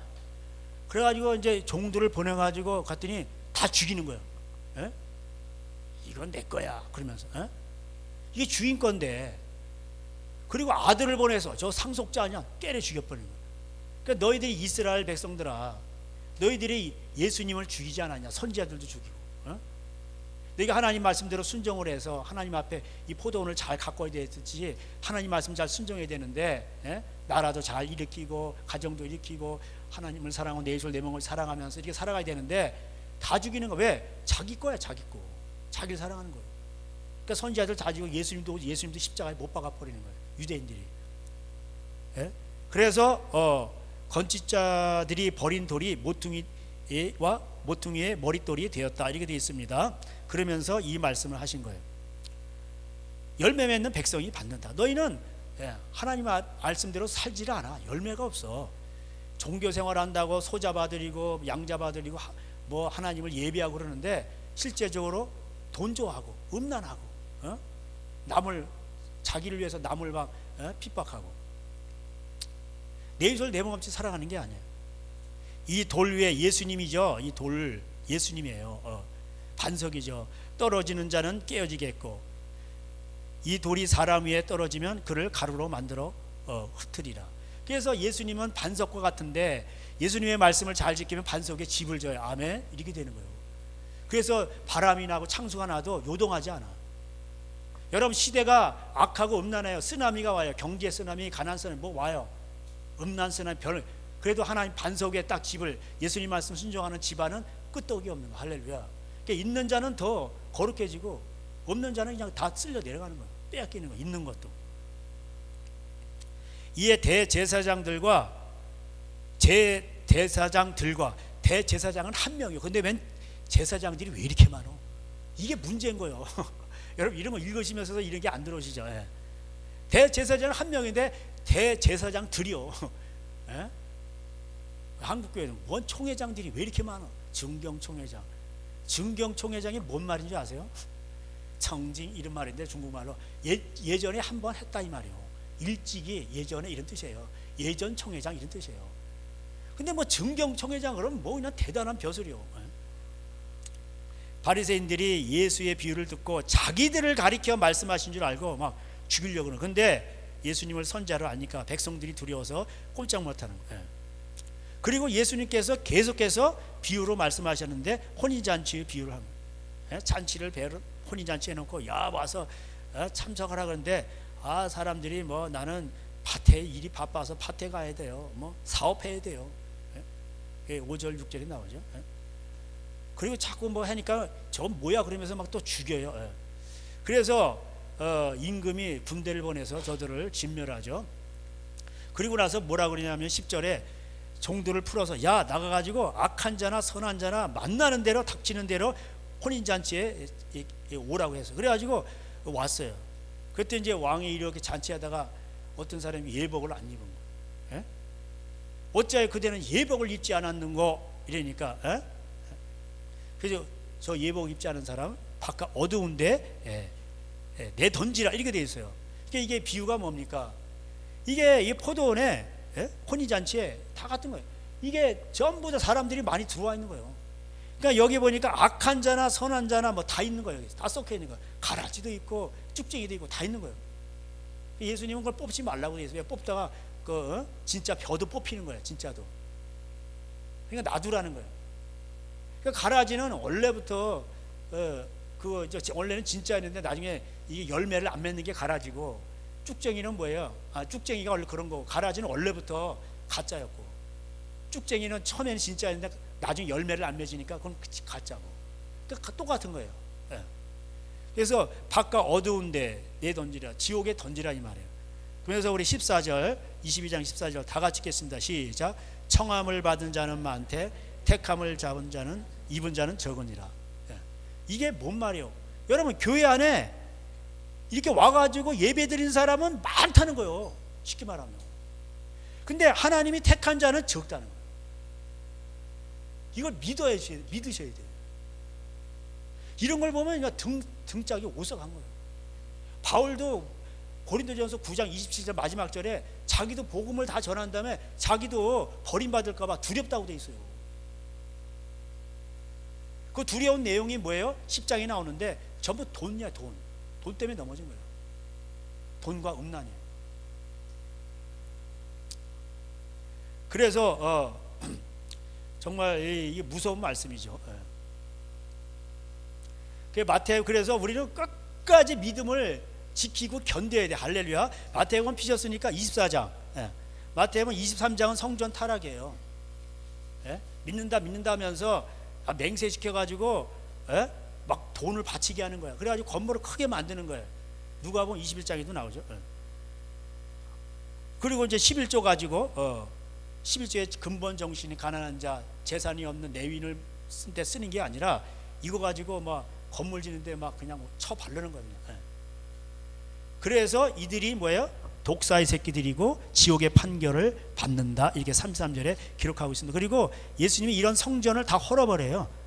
그래가지고 이제 종들을 보내가지고 갔더니 다 죽이는 거예요. 이건 내 거야. 그러면서 이게 주인 건데. 그리고 아들을 보내서 저 상속자 아니야 때려 죽여버리는 거예요. 그러니까 너희들이 이스라엘 백성들아, 너희들이 예수님을 죽이지 않았냐? 선지자들도 죽이고, 너희가 하나님 말씀대로 순종을 해서 하나님 앞에 이 포도원을 잘 가꿔야 되듯이 하나님 말씀 잘 순종해야 되는데, 나라도 잘 일으키고 가정도 일으키고 하나님을 사랑하고 내 이웃을 내 몸을 사랑하면서 이렇게 살아가야 되는데 다 죽이는 거. 왜? 자기 거야, 자기 거. 자기를 사랑하는 거예요. 그러니까 선지자들 다 지고 예수님도 십자가에 못 박아 버리는 거예요. 유대인들이. 예? 그래서 건축자들이 버린 돌이 모퉁이의 머릿돌이 되었다, 이렇게 되어 있습니다. 그러면서 이 말씀을 하신 거예요. 열매 맺는 백성이 받는다. 너희는 하나님 말씀대로 살지를 않아. 열매가 없어. 종교 생활한다고 소 잡아드리고 양 잡아드리고 뭐 하나님을 예배하고 그러는데 실제적으로 돈 좋아하고 음란하고 남을, 자기를 위해서 남을 막 핍박하고 내 이웃을 내 몸같이 사랑하는 게 아니에요. 이 돌 위에 예수님이죠. 이 돌 예수님이에요. 반석이죠. 떨어지는 자는 깨어지겠고 이 돌이 사람 위에 떨어지면 그를 가루로 만들어 흩으리라. 그래서 예수님은 반석과 같은데 예수님의 말씀을 잘 지키면 반석에 집을 져요. 아멘. 이렇게 되는 거예요. 그래서 바람이 나고 창수가 나도 요동하지 않아. 여러분, 시대가 악하고 음란해요. 쓰나미가 와요. 경제 쓰나미, 가난 쓰나미 뭐 와요. 음란 쓰나미, 그래도 하나님 반석에 딱 집을, 예수님 말씀 순종하는 집안은 끄떡이 없는 거. 할렐루야. 그러니까 있는 자는 더 거룩해지고 없는 자는 그냥 다 쓸려 내려가는 거예요. 빼앗기는 거, 있는 것도. 이에 대제사장들과 대제사장은 한 명이에요. 근데 웬 제사장들이 왜 이렇게 많어? 이게 문제인 거예요. 여러분, 이런 거 읽으시면서도 이런 게 안 들어오시죠? 예. 대제사장은 한 명인데 대제사장들이요. 예? 한국교회는 뭔 총회장들이 왜 이렇게 많아? 증경총회장. 증경총회장이 뭔 말인지 아세요? 청징, 이런 말인데 중국말로 예전에 한 번 했다 이 말이에요. 일찍이 예전에 이런 뜻이에요. 예전 총회장 이런 뜻이에요. 근데 뭐 증경총회장 그러면 뭐 그냥 대단한 벼슬이요. 바리새인들이 예수의 비유를 듣고 자기들을 가리켜 말씀하신 줄 알고 막 죽이려고 그러는. 근데 예수님을 선지자로 아니까 백성들이 두려워서 꼼짝 못하는 거예요. 그리고 예수님께서 계속해서 비유로 말씀하셨는데 혼인잔치의 비유를 한 거예요. 잔치를 혼인잔치 해놓고 야 와서 참석하라 그러는데 사람들이 뭐 나는 밭에 일이 바빠서 밭에 가야 돼요. 뭐 사업해야 돼요. 5절 6절에 나오죠. 그리고 자꾸 뭐 하니까 저건 뭐야 그러면서 막 또 죽여요. 그래서 임금이 군대를 보내서 저들을 진멸하죠. 그리고 나서 뭐라 그러냐면 10절에 종들을 풀어서 야 나가가지고 악한 자나 선한 자나 만나는 대로 닥치는 대로 혼인잔치에 오라고 해서 그래가지고 왔어요. 그때 이제 왕이 이렇게 잔치하다가 어떤 사람이 예복을 안 입은 거. 어찌하여 그대는 예복을 입지 않았는고 이러니까 그래서 저 예복 입지 않은 사람 바깥 어두운데 내 던지라 이렇게 돼 있어요. 그러니까 이게 비유가 뭡니까? 이게 이 포도원에 혼인잔치에 다 같은 거예요. 이게 전부 다 사람들이 많이 들어와 있는 거예요. 그러니까 여기 보니까 악한 자나 선한 자나 뭐 다 있는 거예요. 다 섞여 있는 거예요. 가라지도 있고 쭉쟁이도 있고 다 있는 거예요. 예수님은 그걸 뽑지 말라고 돼 있어요. 뽑다가 진짜 벼도 뽑히는 거예요. 진짜도. 그러니까 놔두라는 거예요. 그러니까 가라지는 원래부터 원래는 진짜였는데 나중에 이게 열매를 안 맺는 게 가라지고, 쭉쟁이는 뭐예요? 쭉쟁이가 원래 그런 거고, 가라지는 원래부터 가짜였고, 쭉쟁이는 처음에는 진짜였는데 나중에 열매를 안 맺으니까 그건 가짜고, 똑같은 거예요. 그래서 바깥 어두운데 내 던지라, 지옥에 던지라 이 말이에요. 그래서 우리 14절 22장 14절 다 같이 읽겠습니다. 시작. 청함을 받은 자는 많되 택함을 입은 자는 적으니라. 이게 뭔 말이에요? 여러분, 교회 안에 이렇게 와가지고 예배 드린 사람은 많다는 거예요. 쉽게 말하면. 근데 하나님이 택한 자는 적다는 거예요. 이걸 믿으셔야 돼요. 이런 걸 보면 그냥 등짝이 오싹한 거예요. 바울도 고린도전서 9장 27절 마지막 절에 자기도 복음을 다 전한 다음에 자기도 버림받을까 봐 두렵다고 돼 있어요. 그 두려운 내용이 뭐예요? 10장에 나오는데 전부 돈이야. 돈 때문에 넘어진 거예요. 돈과 음란이에요. 그래서 정말 이게 무서운 말씀이죠. 그래서 우리는 끝까지 믿음을 지키고 견뎌야 돼. 할렐루야. 마태복음 피셨으니까 24장, 마태복음 23장은 성전 타락이에요. 믿는다 하면서 맹세시켜가지고 막 돈을 바치게 하는 거야. 그래가지고 건물을 크게 만드는 거야. 누가복음 21장에도 나오죠. 그리고 이제 11조 가지고 11조의 근본 정신이 가난한 자, 재산이 없는 내윈을 쓸 때 쓰는 게 아니라 이거 가지고 막 건물 짓는데 막 그냥 쳐 바르는 거예요. 그래서 이들이 뭐예요? 독사의 새끼들이고 지옥의 판결을 받는다. 이렇게 33절에 기록하고 있습니다. 그리고 예수님이 이런 성전을 다 헐어버려요.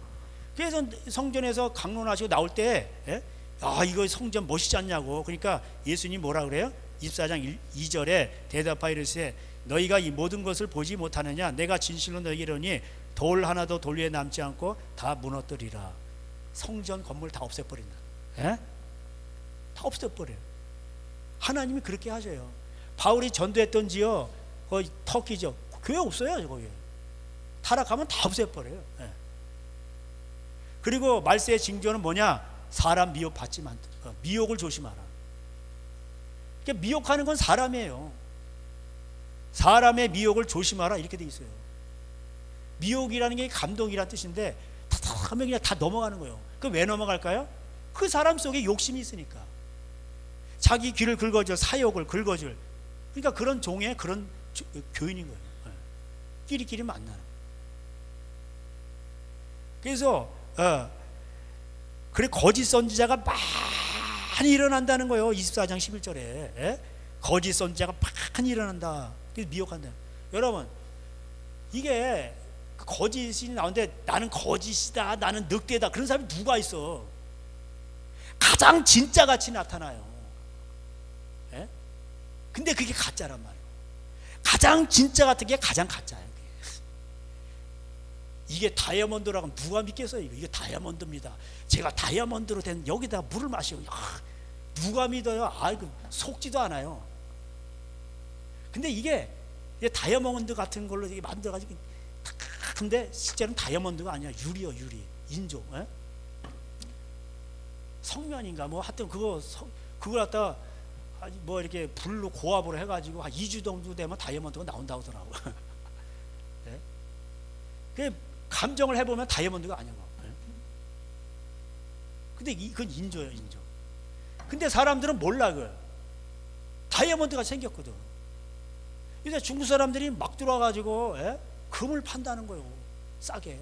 그래서 성전에서 강론하시고 나올 때 이거 성전 멋있지 않냐고. 그러니까 예수님이 뭐라 그래요? 24장 2절에 대답하여 이르시되 너희가 이 모든 것을 보지 못하느냐? 내가 진실로 너희에게 이르노니 돌 하나도 돌 위에 남지 않고 다 무너뜨리라. 성전 건물 다 없애버린다. 다 없애버려요. 하나님이 그렇게 하셔요. 바울이 전도했던 지역 거기 터키죠. 교회 없어요. 거기 타락하면 다 없애버려요. 그리고 말세의 징조는 뭐냐? 사람 미혹 받지 마. 미혹을 조심하라. 그러니까 미혹하는 건 사람이에요. 사람의 미혹을 조심하라 이렇게 돼 있어요. 미혹이라는 게 감동이라는 뜻인데 하면 그냥 다 넘어가는 거예요. 그 왜 넘어갈까요? 그 사람 속에 욕심이 있으니까. 자기 귀를 긁어줄, 사욕을 긁어줄. 그러니까 그런 종의 그런 교인인 거예요. 끼리끼리 만나는. 그래서 그래 거짓 선지자가 많이 일어난다는 거예요. 24장 11절에 거짓 선지자가 많이 일어난다. 그래서 미혹한다. 여러분 이게 거짓이 나오는데 나는 거짓이다, 나는 늑대다, 그런 사람이 누가 있어? 가장 진짜같이 나타나요. 근데 그게 가짜란 말이에요. 가장 진짜 같은 게 가장 가짜예요. 이게 다이아몬드라고 하면 누가 믿겠어요? 이게 다이아몬드입니다. 제가 다이아몬드로 된 여기다가 물을 마시고 누가 믿어요? 속지도 않아요. 근데 이게 다이아몬드 같은 걸로 만들어가지고 근데 실제로는 다이아몬드가 아니야. 유리요, 유리. 인조. 성면인가 뭐 하여튼 그걸 갖다가 뭐 이렇게 불로 고압으로 해가지고 한 2주 정도 되면 다이아몬드가 나온다고 하더라고. 그 감정을 해보면 다이아몬드가 아니야. 근데 그건 인조예요, 인조. 근데 사람들은 몰라 그걸. 다이아몬드가 생겼거든. 그래서 중국 사람들이 막 들어와가지고 금을 판다는 거예요. 싸게.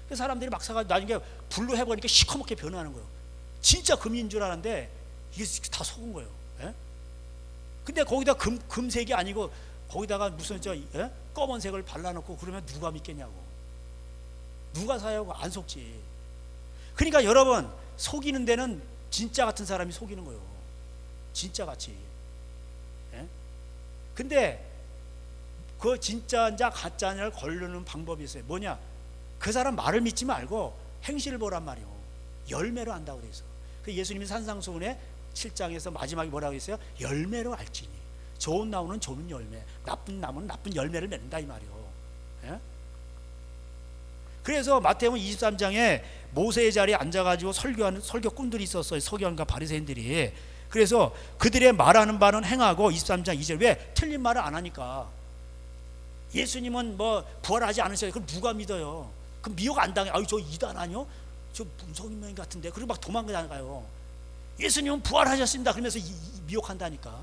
그 사람들이 막 사가지고 나중에 불로 해보니까 시커멓게 변하는 거예요. 진짜 금인 줄 알았는데 이게 다 속은 거예요. 근데 거기다 금색이 아니고 거기다가 무슨 검은색을 발라놓고 그러면 누가 믿겠냐고. 누가 사냐고. 안 속지. 그러니까 여러분 속이는 데는 진짜 같은 사람이 속이는 거예요. 진짜 같이. 근데 그 진짜인자 가짜냐를 걸르는 방법이 있어요. 뭐냐? 그 사람 말을 믿지 말고 행실을 보란 말이에요. 열매로 안다고 돼 있어. 그 예수님이 산상수훈의 7장에서 마지막에 뭐라고 했어요? 열매로 알지니. 좋은 나무는 좋은 열매, 나쁜 나무는 나쁜 열매를 맺는다 이 말이요. 그래서 마태복음 23장에 모세의 자리에 앉아가지고 설교하는 설교꾼들이 있었어요. 서기관과 바리새인들이. 그래서 그들의 말하는 바는 행하고 23장 2절 왜 틀린 말을 안 하니까. 예수님은 뭐 부활하지 않으셔요. 그럼 누가 믿어요? 그럼 미혹 안 당해. 저 이단 아니요? 저 문성인명 같은데. 그리고 막 도망가요. 예수님은 부활하셨습니다. 그러면서 미혹한다니까.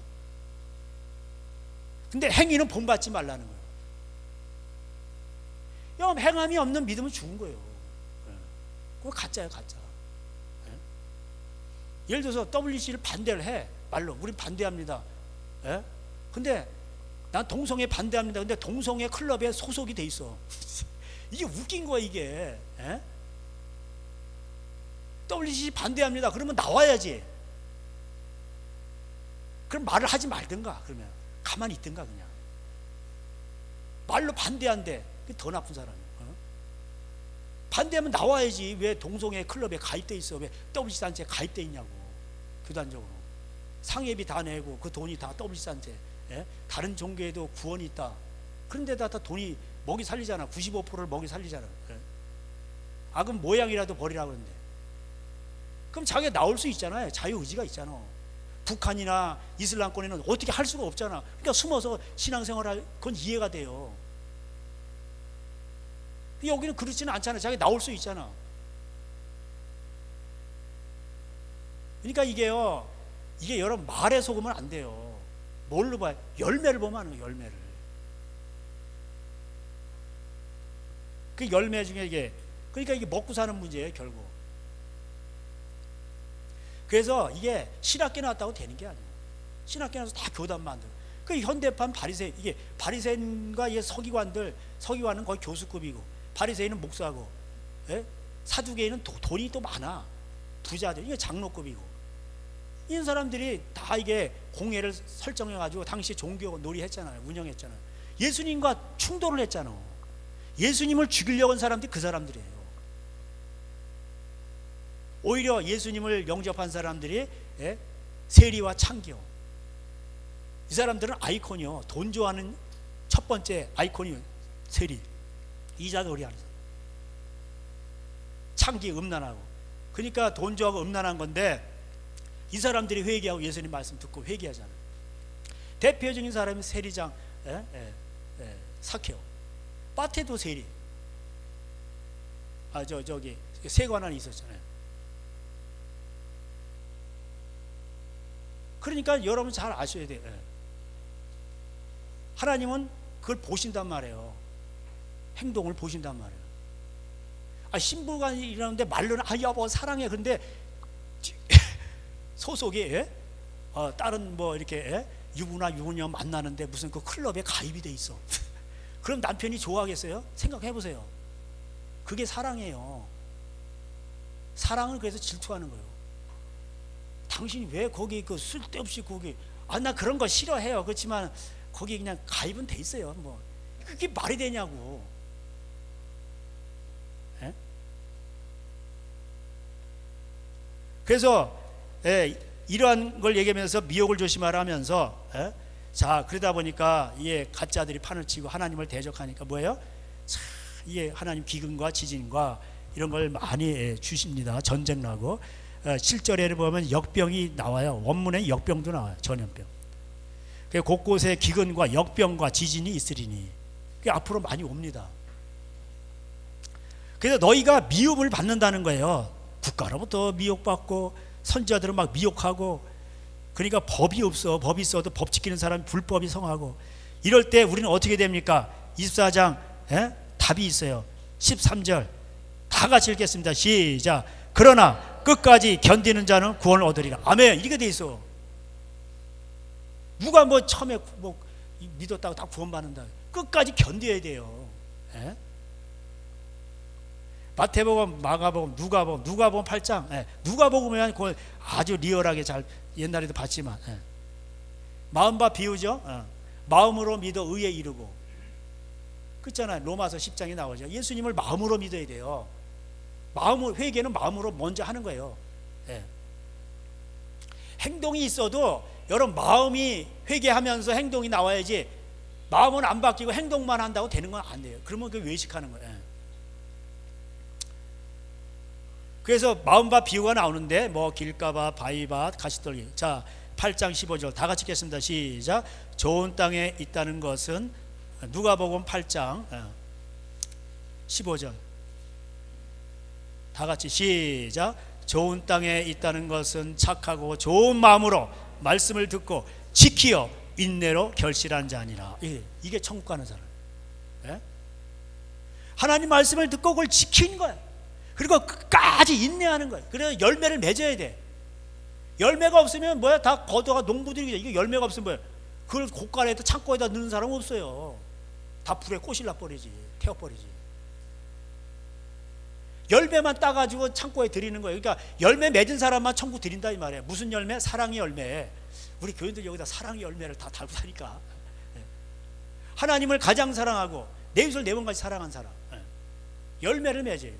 근데 행위는 본받지 말라는 거예요. 행함이 없는 믿음은 죽은 거예요. 그거 가짜예요, 가짜. 예를 들어서 WC를 반대를 해. 말로 우린 반대합니다. 근데 난 동성애 반대합니다. 근데 동성애 클럽에 소속이 돼 있어. 이게 웃긴 거야 이게. WC 반대합니다. 그러면 나와야지. 그럼 말을 하지 말든가. 그러면 가만히 있든가 그냥. 말로 반대한대. 그게 더 나쁜 사람이야. 반대하면 나와야지. 왜 동성애 클럽에 가입돼 있어? 왜 WC 단체에 가입돼 있냐고. 교단적으로 상회비 다 내고 그 돈이 다 WC 단체. 다른 종교에도 구원이 있다. 그런데다 다 돈이 먹이 살리잖아. 95%를 먹이 살리잖아. 그럼 모양이라도 버리라고 그러는데. 그럼 자기가 나올 수 있잖아요. 자유의지가 있잖아. 북한이나 이슬람권에는 어떻게 할 수가 없잖아. 그러니까 숨어서 신앙생활할 건 이해가 돼요. 여기는 그렇지는 않잖아. 자기가 나올 수 있잖아. 그러니까 이게요, 이게 여러분 말에 속으면 안 돼요. 뭘로 봐요? 열매를 보면 하는 거예요. 열매를. 그 열매 중에 이게, 그러니까 이게 먹고 사는 문제예요, 결국. 그래서 이게 신학교 나왔다고 되는 게 아니에요. 신학교 나와서 다 교단 만들어. 그 현대판 바리새, 이게 바리새인과 이 서기관은 거의 교수급이고, 바리새인은 목사고, 예? 사두개인은 돈이 또 많아. 부자들, 이게 장로급이고. 이런 사람들이 다 이게 공예를 설정해가지고 당시 종교 놀이했잖아요. 운영했잖아요. 예수님과 충돌을 했잖아. 예수님을 죽이려고 한 사람들이 그 사람들이에요. 오히려 예수님을 영접한 사람들이, 예? 세리와 창기요. 이 사람들은 아이콘이요. 돈 좋아하는 첫 번째 아이콘이 세리, 이자놀이 하는 사람. 창기, 음란하고. 그러니까 돈 좋아하고 음란한 건데, 이 사람들이 회개하고 예수님 말씀 듣고 회개하잖아요. 대표적인 사람이 세리장, 사케오. 밭에도 세리. 저기 세관원이 있었잖아요. 그러니까 여러분 잘 아셔야 돼요. 하나님은 그걸 보신단 말이에요. 행동을 보신단 말이에요. 신부가 일하는데 말로는 여보 사랑해. 근데 소속이 다른 뭐 이렇게 유부나 유부녀 만나는데 무슨 그 클럽에 가입이 돼 있어. 그럼 남편이 좋아하겠어요? 생각해 보세요. 그게 사랑이에요. 사랑을 그래서 질투하는 거예요. 당신이 왜 거기 그 쓸데없이 거기, 나 그런 거 싫어해요. 그렇지만 거기 그냥 가입은 돼 있어요. 뭐 그게 말이 되냐고. 예? 그래서 이러한 걸 얘기하면서 미혹을 조심하라 하면서, 자, 그러다 보니까 이게 가짜들이 판을 치고 하나님을 대적하니까 뭐예요? 자, 이게 하나님 기근과 지진과 이런 걸 많이 주십니다. 전쟁 나고. 7절에 보면 역병이 나와요. 원문에 역병도 나와요. 전염병. 곳곳에 기근과 역병과 지진이 있으리니, 그게 앞으로 많이 옵니다. 그래서 너희가 미움을 받는다는 거예요. 국가로부터 미혹받고 선지자들은 막 미혹하고. 그러니까 법이 없어. 법이 있어도 법 지키는 사람이 불법이 성하고. 이럴 때 우리는 어떻게 됩니까? 24장 답이 있어요. 13절 다 같이 읽겠습니다. 시작. 그러나 끝까지 견디는 자는 구원을 얻으리라. 아멘. 이렇게 돼 있어. 누가 뭐 처음에 뭐 믿었다고 다 구원받는다. 끝까지 견뎌야 돼요. 마태복음, 마가복음, 누가복음 8장. 누가복음은 아주 리얼하게 잘 옛날에도 봤지만, 마음과 비유죠. 마음으로 믿어 의에 이르고. 그렇잖아요. 로마서 10장에 나오죠. 예수님을 마음으로 믿어야 돼요. 회개는 마음으로 먼저 하는 거예요. 행동이 있어도 여러분 마음이 회개하면서 행동이 나와야지, 마음은 안 바뀌고 행동만 한다고 되는 건 안 돼요. 그러면 그게 외식하는 거예요. 그래서 마음밭 비유가 나오는데 뭐 길가밭, 바위밭, 가시떨기. 자, 8장 15절 다 같이 읽겠습니다. 시작. 좋은 땅에 있다는 것은, 누가복음 8장 15절 다 같이 시작. 좋은 땅에 있다는 것은 착하고 좋은 마음으로 말씀을 듣고 지키어 인내로 결실한 자니라. 이게 천국 가는 사람. 하나님 말씀을 듣고 그걸 지키는 거야. 그리고 끝까지 인내하는 거야. 그래서 열매를 맺어야 돼. 열매가 없으면 뭐야? 다 거둬가 농부들이. 이게 열매가 없으면 뭐야? 그걸 고가에다 창고에다 넣는 사람 없어요. 다 불에 꼬실라 버리지, 태워버리지. 열매만 따가지고 창고에 드리는 거예요. 그러니까 열매 맺은 사람만 천국 드린다 이 말이에요. 무슨 열매? 사랑의 열매. 우리 교인들 여기다 사랑의 열매를 다 달고 사니까. 하나님을 가장 사랑하고 내 이웃을 내 몸같이 사랑한 사람. 열매를 맺어야 돼.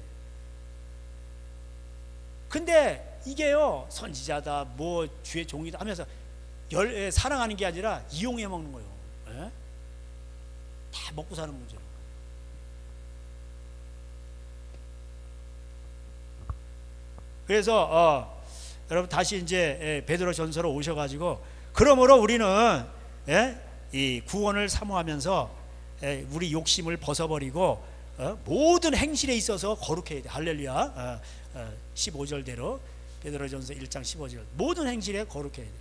근데 이게요, 선지자다, 뭐 주의 종이다 하면서 사랑하는 게 아니라 이용해 먹는 거예요. 다 먹고 사는 문제예요. 그래서 여러분 다시 이제 베드로전서로 오셔가지고, 그러므로 우리는 이 구원을 사모하면서 우리 욕심을 벗어버리고 모든 행실에 있어서 거룩해야 돼. 할렐루야. 15절대로 베드로전서 1장 15절. 모든 행실에 거룩해야 돼.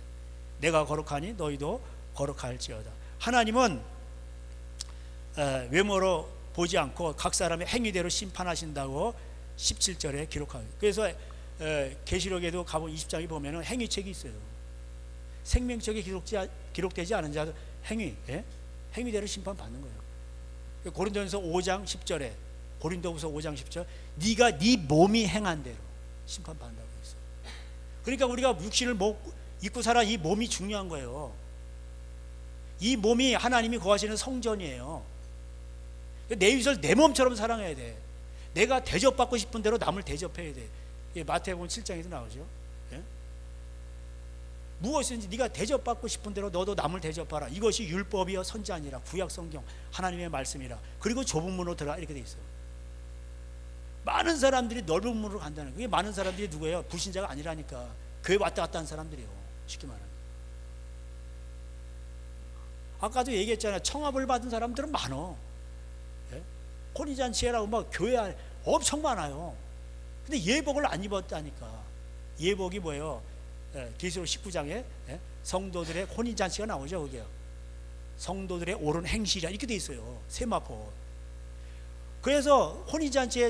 내가 거룩하니 너희도 거룩할지어다. 하나님은 외모로 보지 않고 각 사람의 행위대로 심판하신다고 17절에 기록하고, 그래서 계시록에도 가보면 20장에 보면 행위책이 있어요. 생명책에 기록되지 않은 자도 행위대로 심판받는 거예요. 고린도전서 5장 10절에, 고린도후서 5장 10절, 네가 네 몸이 행한 대로 심판받는다고 했어요. 그러니까 우리가 육신을 입고 살아, 이 몸이 중요한 거예요. 이 몸이 하나님이 거하시는 성전이에요. 내 이웃을 내 몸처럼 사랑해야 돼. 내가 대접받고 싶은 대로 남을 대접해야 돼. 마태복음 7장에도 나오죠. 무엇인지 네가 대접받고 싶은 대로 너도 남을 대접하라. 이것이 율법이여 선지자니라. 구약 성경 하나님의 말씀이라. 그리고 좁은 문으로 들어가, 이렇게 돼 있어. 많은 사람들이 넓은 문으로 간다는 거예요. 그게 많은 사람들이 누구예요? 불신자가 아니라니까. 교회 왔다 갔다 하는 사람들이에요. 쉽게 말하면. 아까도 얘기했잖아요. 청합을 받은 사람들은 많어. 혼인잔치라고 막 교회 안에 엄청 많아요. 근데 예복을 안 입었다니까. 예복이 뭐예요? 계시록 19장에 성도들의 혼인잔치가 나오죠. 거기요. 성도들의 옳은 행실이라 이렇게 돼 있어요. 세마포. 그래서 혼인잔치에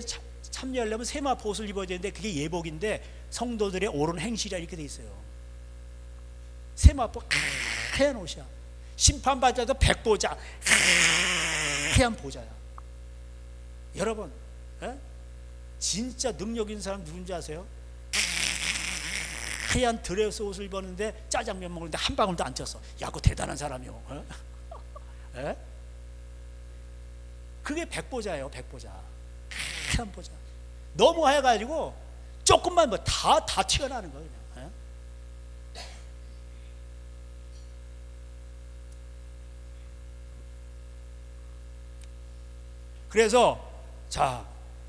참여하려면 세마포 옷을 입어야 되는데 그게 예복인데 성도들의 옳은 행실이라 이렇게 돼 있어요. 세마포 하얀 옷이야. 심판받을 때도 백보자, 하얀 보자야. 여러분, 진짜 능력 있는 사람 누군지 아세요? 하얀 드레스 옷을 입었는데 짜장면 먹는데 한 방울도 안 쪘어. 야, 그거 대단한 사람이요. 그게 백보자예요. 백보자, 하얀 보자. 너무 하얘가지고 조금만 뭐 다 튀어나오는 거예요. 그냥. 그래서 자,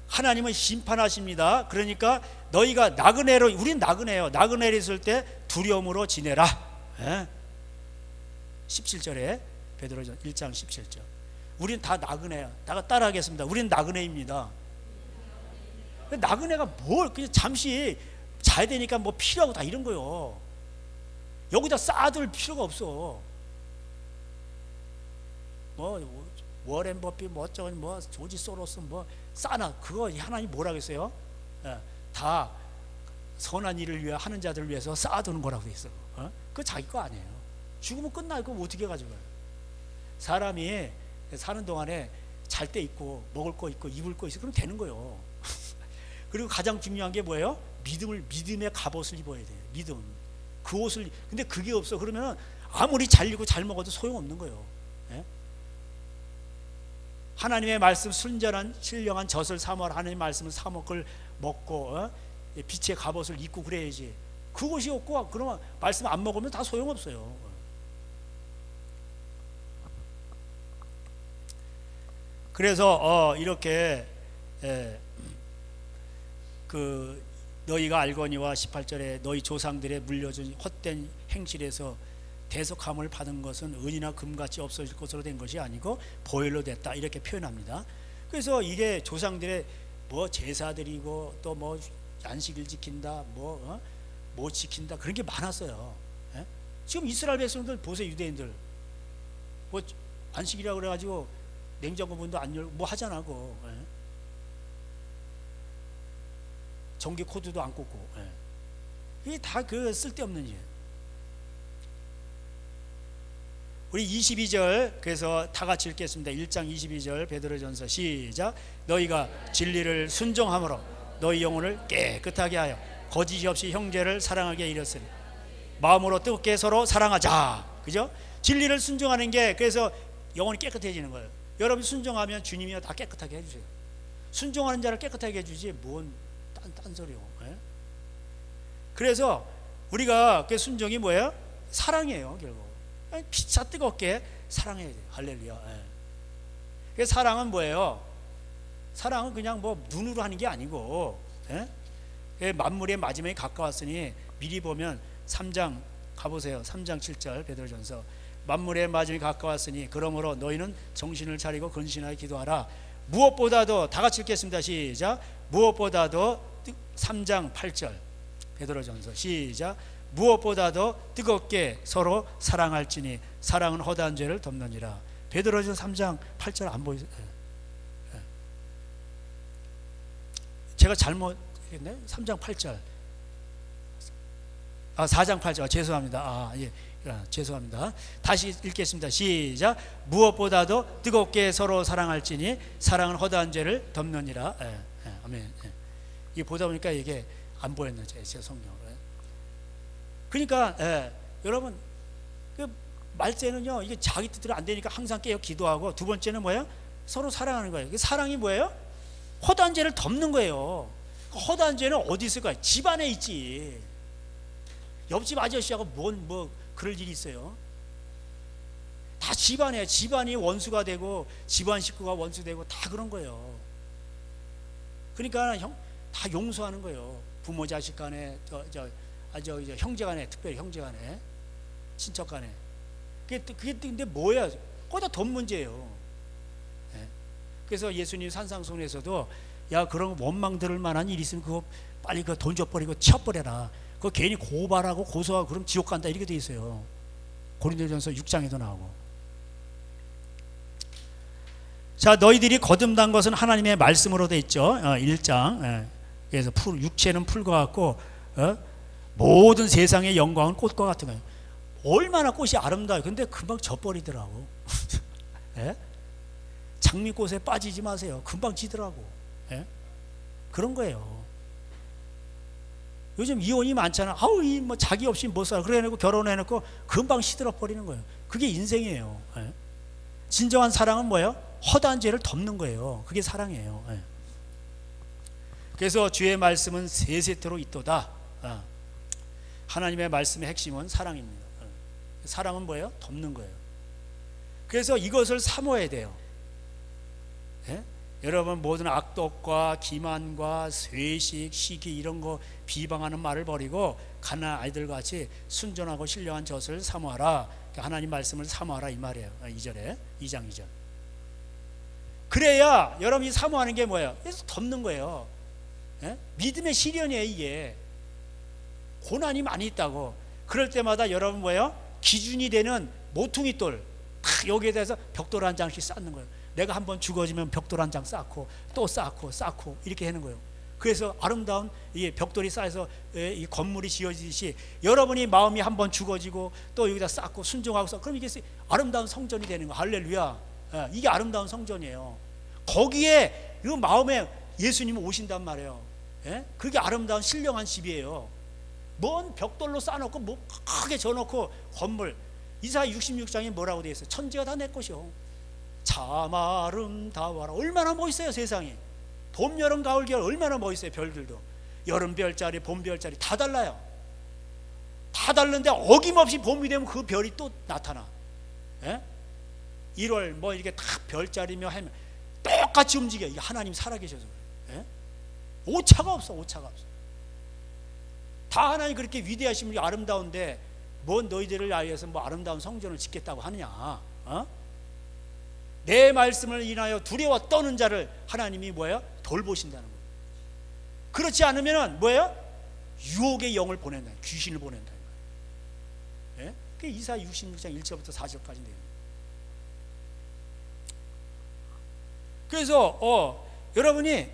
하나님은 심판하십니다. 그러니까 너희가 나그네로, 우린 나그네예요. 나그네로 있을 때 두려움으로 지내라. 17절에 베드로전 1장 17절. 우린 다 나그네야. 다 따라하겠습니다. 우린 나그네입니다. 나그네가 뭘 그냥 잠시 자야 되니까 뭐 필요하고 다 이런 거요. 여기다 쌓아둘 필요가 없어. 뭐 워렌 버핏 뭐 어쩌고 뭐 조지 소로스 뭐 싸나, 그거 하나님 뭐라 그랬어요? 다 선한 일을 위해 하는 자들을 위해서 쌓아두는 거라고 돼 있어. 그거 자기 거 아니에요. 죽으면 끝나. 그거 어떻게 가져가요? 사람이 사는 동안에 잘 때 있고 먹을 거 있고 입을 거 있어, 그럼 되는 거예요. 그리고 가장 중요한 게 뭐예요? 믿음의 갑옷을 입어야 돼요. 믿음. 그 옷을, 근데 그게 없어. 그러면 아무리 잘 입고 잘 먹어도 소용없는 거예요. 하나님의 말씀, 순전한 신령한 젖을 사모하라. 하나님의 말씀은 사먹을 먹고 빛의 갑옷을 입고 그래야지. 그것이 없고 그러면 말씀 안 먹으면 다 소용없어요. 그래서 이렇게 그 너희가 알거니와 18절에 너희 조상들의 물려준 헛된 행실에서 대속함을 받은 것은 은이나 금같이 없어질 것으로 된 것이 아니고 보혈로 됐다, 이렇게 표현합니다. 그래서 이게 조상들의 뭐 제사 드리고 또 뭐 안식일 지킨다, 뭐 지킨다, 그런 게 많았어요. 지금 이스라엘 백성들 보세요. 유대인들 뭐 안식이라고 그래가지고 냉장고 문도 안 열고 뭐 하잖아. 그거 전기 코드도 안 꽂고. 이게 다 그 쓸데없는 일. 우리 22절 그래서 다 같이 읽겠습니다. 1장 22절 베드로전서 시작. 너희가 진리를 순종함으로 너희 영혼을 깨끗하게 하여 거짓이 없이 형제를 사랑하게 이르으니 마음으로 뜨겁게 서로 사랑하자. 그죠? 진리를 순종하는 게 그래서 영혼이 깨끗해지는 거예요. 여러분 순종하면 주님이 다 깨끗하게 해주세요. 순종하는 자를 깨끗하게 해주지 뭔 딴소리요. 그래서 우리가 그 순종이 뭐예요? 사랑이에요. 결국 피차 뜨겁게 사랑해야 돼요. 할렐루야. 그 사랑은 뭐예요? 사랑은 그냥 뭐 눈으로 하는 게 아니고 만물의 마지막이 가까웠으니 미리 보면 3장 가보세요. 3장 7절 베드로전서. 만물의 마지막이 가까웠으니 그러므로 너희는 정신을 차리고 근신하여 기도하라. 무엇보다도 다 같이 읽겠습니다. 시작. 무엇보다도 3장 8절 베드로전서 시작. 무엇보다도 뜨겁게 서로 사랑할지니 사랑은 허다한 죄를 덮느니라. 베드로전서 3장 8절 안 보이세요? 제가 잘못 했네. 3장 8절. 4장 8절. 죄송합니다. 예. 죄송합니다. 다시 읽겠습니다. 시작. 무엇보다도 뜨겁게 서로 사랑할지니 사랑은 허다한 죄를 덮느니라. 아멘. 이게 보다 보니까 이게 안 보였네, 제 성경으로. 그러니까 여러분, 그 말세는요, 이게 자기 뜻대로 안 되니까 항상 깨어 기도하고, 두 번째는 뭐예요? 서로 사랑하는 거예요. 그 사랑이 뭐예요? 허다한 죄를 덮는 거예요. 허다한 죄는 어디 있을까요? 집 안에 있지. 옆집 아저씨하고 뭐 그럴 일이 있어요? 다 집안에, 집안이 원수가 되고 집안 식구가 원수되고 다 그런 거예요. 그러니까 다 용서하는 거예요. 부모 자식 간에, 형제 간에, 특별히 형제 간에, 친척 간에. 그게 근데 뭐야? 거기다 돈 문제예요. 그래서 예수님 산상순에서도 야, 그런 원망 들을 만한 일 있으면 그거 빨리 그 돈 줘버리고 쳐버려라. 그거 괜히 고발하고 고소하고 그럼 지옥 간다, 이렇게 돼 있어요. 고린도전서 6장에도 나오고. 자, 너희들이 거듭난 것은 하나님의 말씀으로 돼 있죠. 1장. 그래서 육체는 풀과 같고 모든 세상의 영광은 꽃과 같은 거예요. 얼마나 꽃이 아름다워요. 근데 금방 져버리더라고. 장미꽃에 빠지지 마세요. 금방 지더라고. 그런 거예요. 요즘 이혼이 많잖아. 아우, 뭐 자기 없이 못 살아. 그래놓고 결혼해놓고 금방 시들어 버리는 거예요. 그게 인생이에요. 진정한 사랑은 뭐예요? 허다한 죄를 덮는 거예요. 그게 사랑이에요. 그래서 주의 말씀은 세세토록 있도다. 하나님의 말씀의 핵심은 사랑입니다. 사랑은 뭐예요? 덮는 거예요. 그래서 이것을 사모해야 돼요. 여러분, 모든 악독과 기만과 쇠식, 시기 이런 거 비방하는 말을 버리고 가난한 아이들 같이 순전하고 신령한 젖을 사모하라. 하나님 말씀을 사모하라, 이 말이에요. 2절에, 2장 2절. 그래야 여러분이 사모하는 게 뭐예요? 그래서 덮는 거예요. 믿음의 시련이에요. 이게 고난이 많이 있다고. 그럴 때마다 여러분 뭐예요? 기준이 되는 모퉁이 돌 여기에 대해서 벽돌 한 장씩 쌓는 거예요. 내가 한번 죽어지면 벽돌 한 장 쌓고 또 쌓고 이렇게 하는 거예요. 그래서 아름다운 이 벽돌이 쌓여서 이 건물이 지어지듯이 여러분이 마음이 한번 죽어지고 또 여기다 쌓고 순종하고 그럼 이게 아름다운 성전이 되는 거예요. 할렐루야. 이게 아름다운 성전이에요. 거기에 이 마음에 예수님이 오신단 말이에요. 그게 아름다운 신령한 집이에요. 먼 벽돌로 쌓아놓고 뭐 크게 져놓고 건물. 이사야 66장에 뭐라고 되어 있어요? 천지가 다 내 것이요. 참 아름다워라. 얼마나 멋있어요, 세상이. 봄, 여름, 가을, 겨울 얼마나 멋있어요, 별들도. 여름 별자리, 봄 별자리 다 달라요. 다 다른데 어김없이 봄이 되면 그 별이 또 나타나. 1월 뭐 이렇게 다 별자리며 하면 똑같이 움직여. 이게 하나님 살아계셔서 그래요. 오차가 없어. 다 하나님 그렇게 위대하신 분이 아름다운데 뭐 너희들을 위해서 뭐 아름다운 성전을 짓겠다고 하느냐? 내 말씀을 인하여 두려워 떠는 자를 하나님이 뭐예요? 돌보신다는 거예요. 그렇지 않으면 뭐예요? 유혹의 영을 보낸다. 귀신을 보낸다. 그게 이사야 66장 1절부터 4절까지인데요. 그래서 여러분이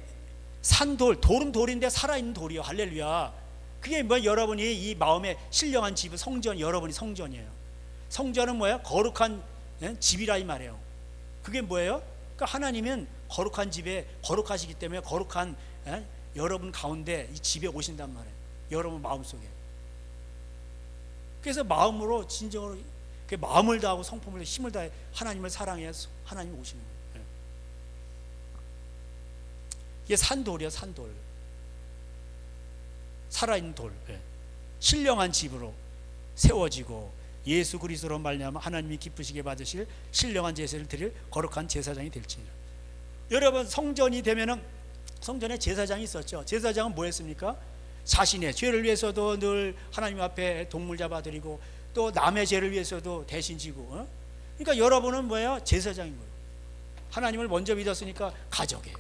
산돌, 돌은 돌인데 살아있는 돌이요. 할렐루야. 그게 뭐 여러분이 이 마음의 신령한 집은 성전, 여러분이 성전이에요. 성전은 뭐예요? 거룩한 집이라 이 말이에요. 그게 뭐예요? 그러니까 하나님은 거룩한 집에 거룩하시기 때문에 거룩한 여러분 가운데 이 집에 오신단 말이에요. 여러분 마음속에. 그래서 마음으로 진정으로 마음을 다하고 성품을 힘을 다해 하나님을 사랑해야 하나님이 오시는 거예요. 이게 산돌이야, 산돌. 살아있는 돌. 신령한 집으로 세워지고 예수 그리스도로 말미암아 하나님이 기쁘시게 받으실 신령한 제사를 드릴 거룩한 제사장이 될지니라. 여러분, 성전이 되면은 성전에 제사장이 있었죠. 제사장은 뭐 했습니까? 자신의 죄를 위해서도 늘 하나님 앞에 동물 잡아드리고 또 남의 죄를 위해서도 대신 지고. 그러니까 여러분은 뭐예요? 제사장인 거예요. 하나님을 먼저 믿었으니까 가족에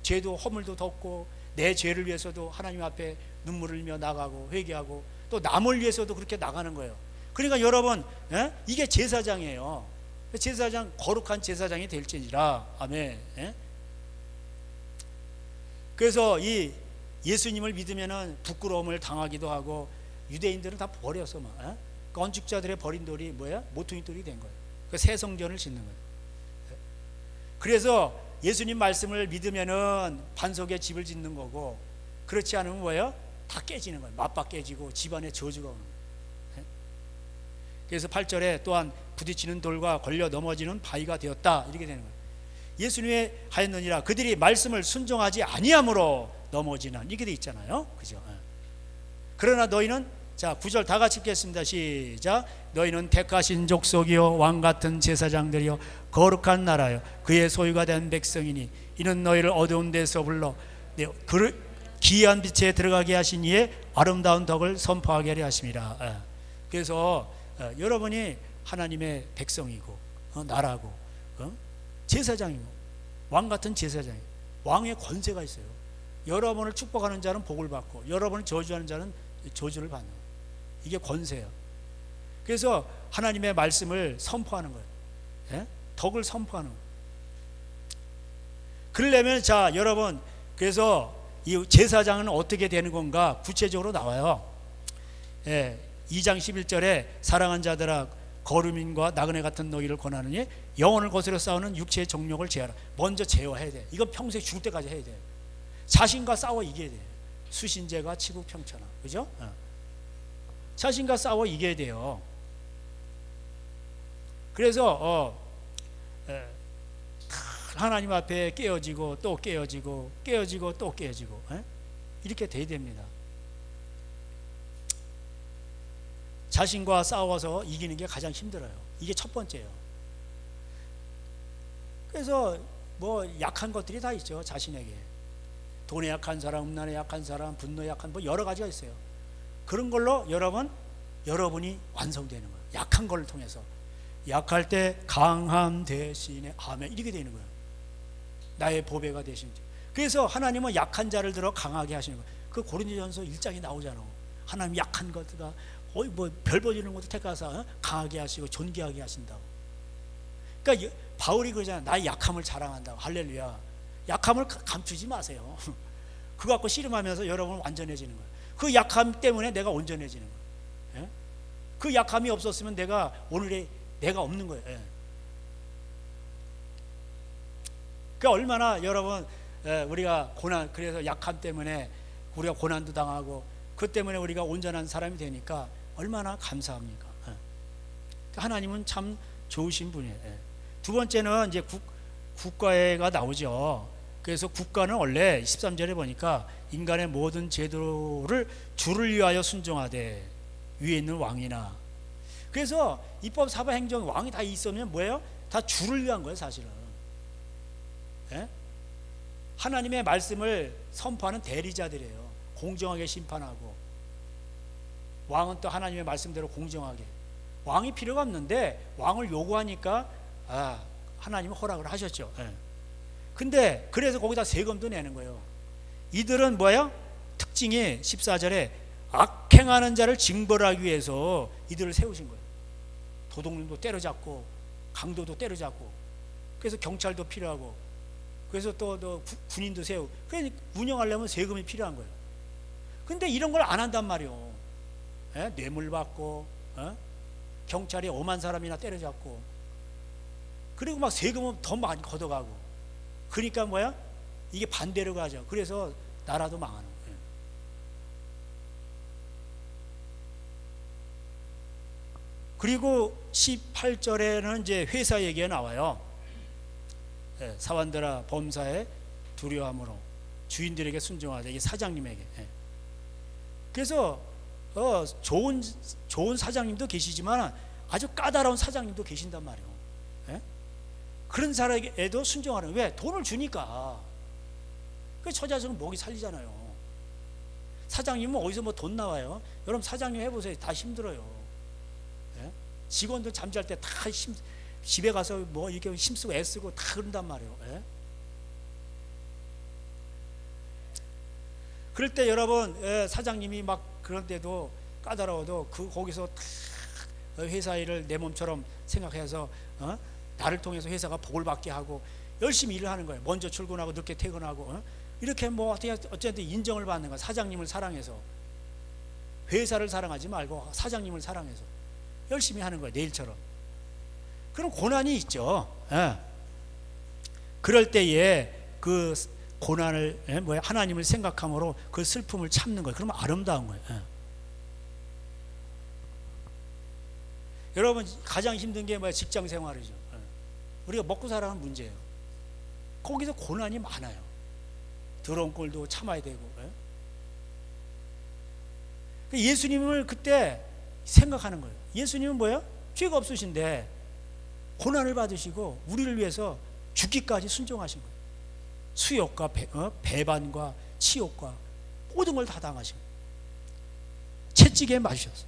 죄도 허물도 덮고 내 죄를 위해서도 하나님 앞에 눈물을 흘리며 나가고 회개하고 또 남을 위해서도 그렇게 나가는 거예요. 그러니까 여러분, 이게 제사장이에요. 제사장, 거룩한 제사장이 될지니라. 아멘. 그래서 이 예수님을 믿으면은 부끄러움을 당하기도 하고, 유대인들은 다 버려서 막 건축자들의 버린 돌이 뭐야? 모퉁이 돌이 된 거예요. 그 새 성전을 짓는 거예요. 그래서 예수님 말씀을 믿으면은 반석에 집을 짓는 거고, 그렇지 않으면 뭐예요? 다 깨지는 거예요. 맞박 깨지고 집안에 저주가 오는 거예요. 그래서 8절에 또한 부딪히는 돌과 걸려 넘어지는 바위가 되었다, 이렇게 되는 거예요. 예수님의 하였느니라 그들이 말씀을 순종하지 아니함으로 넘어지는, 이렇게 돼 있잖아요. 그죠? 그러나 너희는, 자 9절 다 같이 읽겠습니다. 시작. 너희는 택하신 족속이요 왕같은 제사장들이요 거룩한 나라요 그의 소유가 된 백성이니 이는 너희를 어두운 데서 불러 그 기이한 빛에 들어가게 하신 이의 아름다운 덕을 선포하게 하려 하심이라. 그래서 여러분이 하나님의 백성이고 나라고 제사장이고 왕같은 제사장이고, 왕의 권세가 있어요. 여러분을 축복하는 자는 복을 받고 여러분을 저주하는 자는 저주를 받는 거예요. 이게 권세예요. 그래서 하나님의 말씀을 선포하는 거예요. 덕을 선포하는 거예요. 그러려면, 자 여러분, 그래서 이 제사장은 어떻게 되는 건가 구체적으로 나와요. 2장 11절에 사랑한 자들아 거루민과 나그네 같은 너희를 권하느니 영혼을 거스려 싸우는 육체의 정욕을 제하라. 먼저 제어해야 돼. 이건 평생 죽을 때까지 해야 돼. 자신과 싸워 이겨야 돼. 수신제가 치국평천하, 그죠? 자신과 싸워 이겨야 돼요. 그래서 하나님 앞에 깨어지고 또 깨어지고 깨어지고 또 깨어지고 이렇게 돼야 됩니다. 자신과 싸워서 이기는 게 가장 힘들어요. 이게 첫 번째예요. 그래서 뭐 약한 것들이 다 있죠. 자신에게 돈에 약한 사람, 음란에 약한 사람, 분노에 약한, 뭐 여러 가지가 있어요. 그런 걸로 여러분이 완성되는 거예요. 약한 걸 통해서. 약할 때 강함 대신에 아멘, 이렇게 되는 거예요. 나의 보배가 되신. 그래서 하나님은 약한 자를 들어 강하게 하시는 거예요. 그 고린도전서 1장에 나오잖아. 하나님 약한 것들가 뭐 별 버지는 것도 택하사 강하게 하시고 존귀하게 하신다고. 그러니까 바울이 그러잖아. 나의 약함을 자랑한다고. 할렐루야. 약함을 감추지 마세요. 그거 갖고 씨름하면서 여러분은 완전해지는 거예요. 그 약함 때문에 내가 온전해지는 거예요. 그 약함이 없었으면 내가 오늘의 내가 없는 거예요. 그러니까 얼마나 여러분 우리가 고난, 그래서 약함 때문에 우리가 고난도 당하고 그 때문에 우리가 온전한 사람이 되니까 얼마나 감사합니까? 하나님은 참 좋으신 분이에요. 두 번째는 이제 국가가 나오죠. 그래서 국가는 원래 13절에 보니까 인간의 모든 제도를 주를 위하여 순종하되 위에 있는 왕이나. 그래서 입법, 사법, 행정, 왕이 다 있으면 뭐예요? 다 주를 위한 거예요, 사실은. 하나님의 말씀을 선포하는 대리자들이에요. 공정하게 심판하고, 왕은 또 하나님의 말씀대로 공정하게. 왕이 필요가 없는데 왕을 요구하니까 하나님은 허락을 하셨죠. 근데 그래서 거기다 세금도 내는 거예요. 이들은 뭐예요? 특징이 14절에 악행하는 자를 징벌하기 위해서 이들을 세우신 거예요. 도둑놈도 때려잡고 강도도 때려잡고, 그래서 경찰도 필요하고, 그래서 또 군인도 세우고, 그래서 운영하려면 세금이 필요한 거예요. 근데 이런 걸 안 한단 말이에요. 뇌물 받고 경찰이 5만 사람이나 때려잡고, 그리고 막 세금은 더 많이 걷어가고, 그러니까 뭐야? 이게 반대로 가죠. 그래서 나라도 망하는 거예요. 그리고 18절에는 이제 회사 얘기가 나와요. 사원들아 범사에 두려움으로 주인들에게 순종하자. 이게 사장님에게. 그래서 좋은 사장님도 계시지만 아주 까다로운 사장님도 계신단 말이에요. 그런 사람에게도 순종하는. 왜? 돈을 주니까. 그 처자식은 먹이 살리잖아요. 사장님은 어디서 뭐 돈 나와요? 여러분 사장님 해보세요. 다 힘들어요. 직원들 잠잘 때 다 집에 가서 뭐 이렇게 힘쓰고 애쓰고 다 그런단 말이에요. 그럴 때 여러분, 사장님이 막 그런데도 까다로워도 거기서 회사 일을 내 몸처럼 생각해서 나를 통해서 회사가 복을 받게 하고 열심히 일을 하는 거예요. 먼저 출근하고 늦게 퇴근하고 이렇게 뭐 어쨌든 인정을 받는 거야. 사장님을 사랑해서. 회사를 사랑하지 말고 사장님을 사랑해서 열심히 하는 거예요. 내일처럼. 그럼 고난이 있죠. 그럴 때에 그 고난을 하나님을 생각함으로 그 슬픔을 참는 거예요. 그러면 아름다운 거예요. 여러분, 가장 힘든 게 뭐야? 직장 생활이죠. 우리가 먹고 살아가는 문제예요. 거기서 고난이 많아요. 더러운 꼴도 참아야 되고. 예수님을 그때 생각하는 거예요. 예수님은 뭐예요? 죄가 없으신데 고난을 받으시고 우리를 위해서 죽기까지 순종하신 거예요. 수욕과 배반과 치욕과 모든 걸 다 당하신 거예요. 채찍에 맞으셨어요.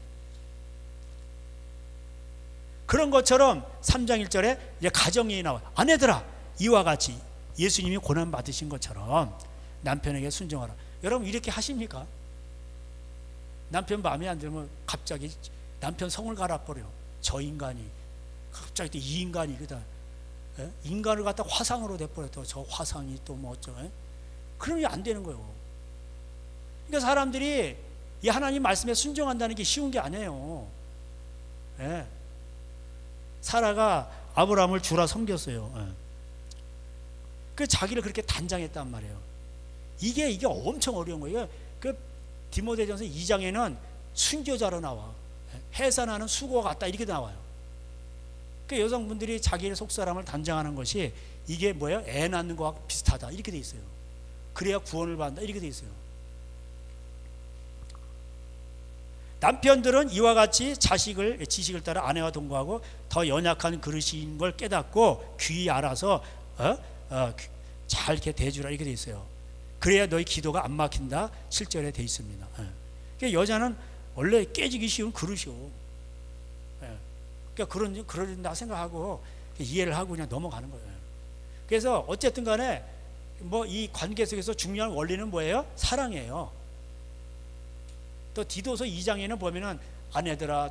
그런 것처럼 3장 1절에 이제 가정예이 나와요. 아내들아, 이와 같이 예수님이 고난 받으신 것처럼 남편에게 순종하라. 여러분, 이렇게 하십니까? 남편 마음에 안 들면 갑자기 남편 성을 갈아버려. 저 인간이 갑자기 또 이 인간이 그다 인간을 갖다 화상으로 내버렸다. 저 화상이 또 뭐 어쩌고. 그러면 안 되는 거예요. 그러니까 사람들이 이 하나님 말씀에 순종한다는 게 쉬운 게 아니에요. 사라가 아브라함을 주라 섬겼어요. 그 자기를 그렇게 단장했단 말이에요. 이게 엄청 어려운 거예요. 그 디모데전서 2장에는 순교자로 나와. 해산하는 수고가 같다 이렇게 나와요. 그 여성분들이 자기의 속사람을 단장하는 것이 이게 뭐예요? 애 낳는 거와 비슷하다 이렇게 돼 있어요. 그래야 구원을 받는다 이렇게 돼 있어요. 남편들은 이와 같이 지식을 따라 아내와 동거하고 더 연약한 그릇인 걸 깨닫고 귀히 알아서 잘 이렇게 대주라 이렇게 돼 있어요. 그래야 너희 기도가 안 막힌다 7절에 돼 있습니다. 그러니까 여자는 원래 깨지기 쉬운 그릇이요. 그러니까 그런다 생각하고 이해를 하고 그냥 넘어가는 거예요. 그래서 어쨌든 간에 뭐 이 관계 속에서 중요한 원리는 뭐예요? 사랑이에요. 또 디도서 2장에는 보면은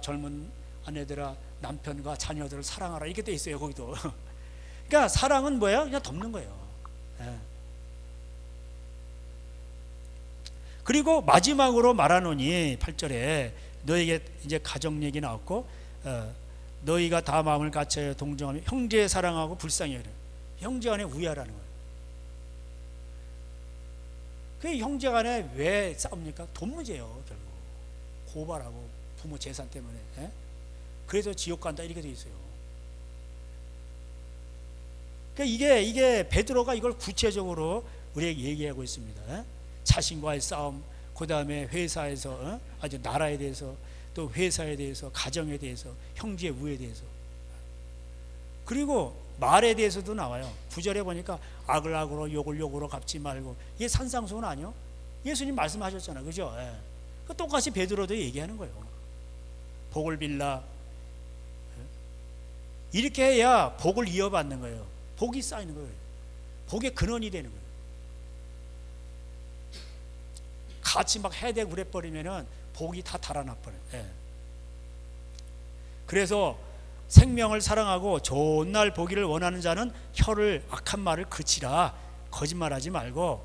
젊은 아내들아 남편과 자녀들을 사랑하라 이렇게 돼 있어요. 거기도. 그러니까 사랑은 뭐예요? 그냥 덮는 거예요. 그리고 마지막으로 말하노니 8절에 너에게 이제 가정 얘기 나왔고 너희가 다 마음을 같이 동정하며 형제 사랑하고 불쌍히 여기라. 형제 간에 우애하라는 거예요. 그 형제 간에 왜 싸웁니까? 돈 문제예요. 결국 고발하고 부모 재산 때문에. 그래서 지옥 간다 이렇게 돼 있어요. 그러니까 이게 베드로가 이걸 구체적으로 우리에게 얘기하고 있습니다. 자신과의 싸움, 그 다음에 회사에서 아주 나라에 대해서, 또 회사에 대해서, 가정에 대해서, 형제의 우애에 대해서, 그리고 말에 대해서도 나와요. 9절에 보니까 악을 악으로 욕을 욕으로 갚지 말고. 이게 산상수훈 아니요? 예수님 말씀하셨잖아요, 그죠? 똑같이 베드로도 얘기하는 거예요. 복을 빌라. 이렇게 해야 복을 이어받는 거예요. 복이 쌓이는 거예요. 복의 근원이 되는 거예요. 같이 막 해대고 그래버리면은 복이 다 달아나버려요. 그래서 생명을 사랑하고 좋은 날 보기를 원하는 자는 혀를 악한 말을 그치라. 거짓말하지 말고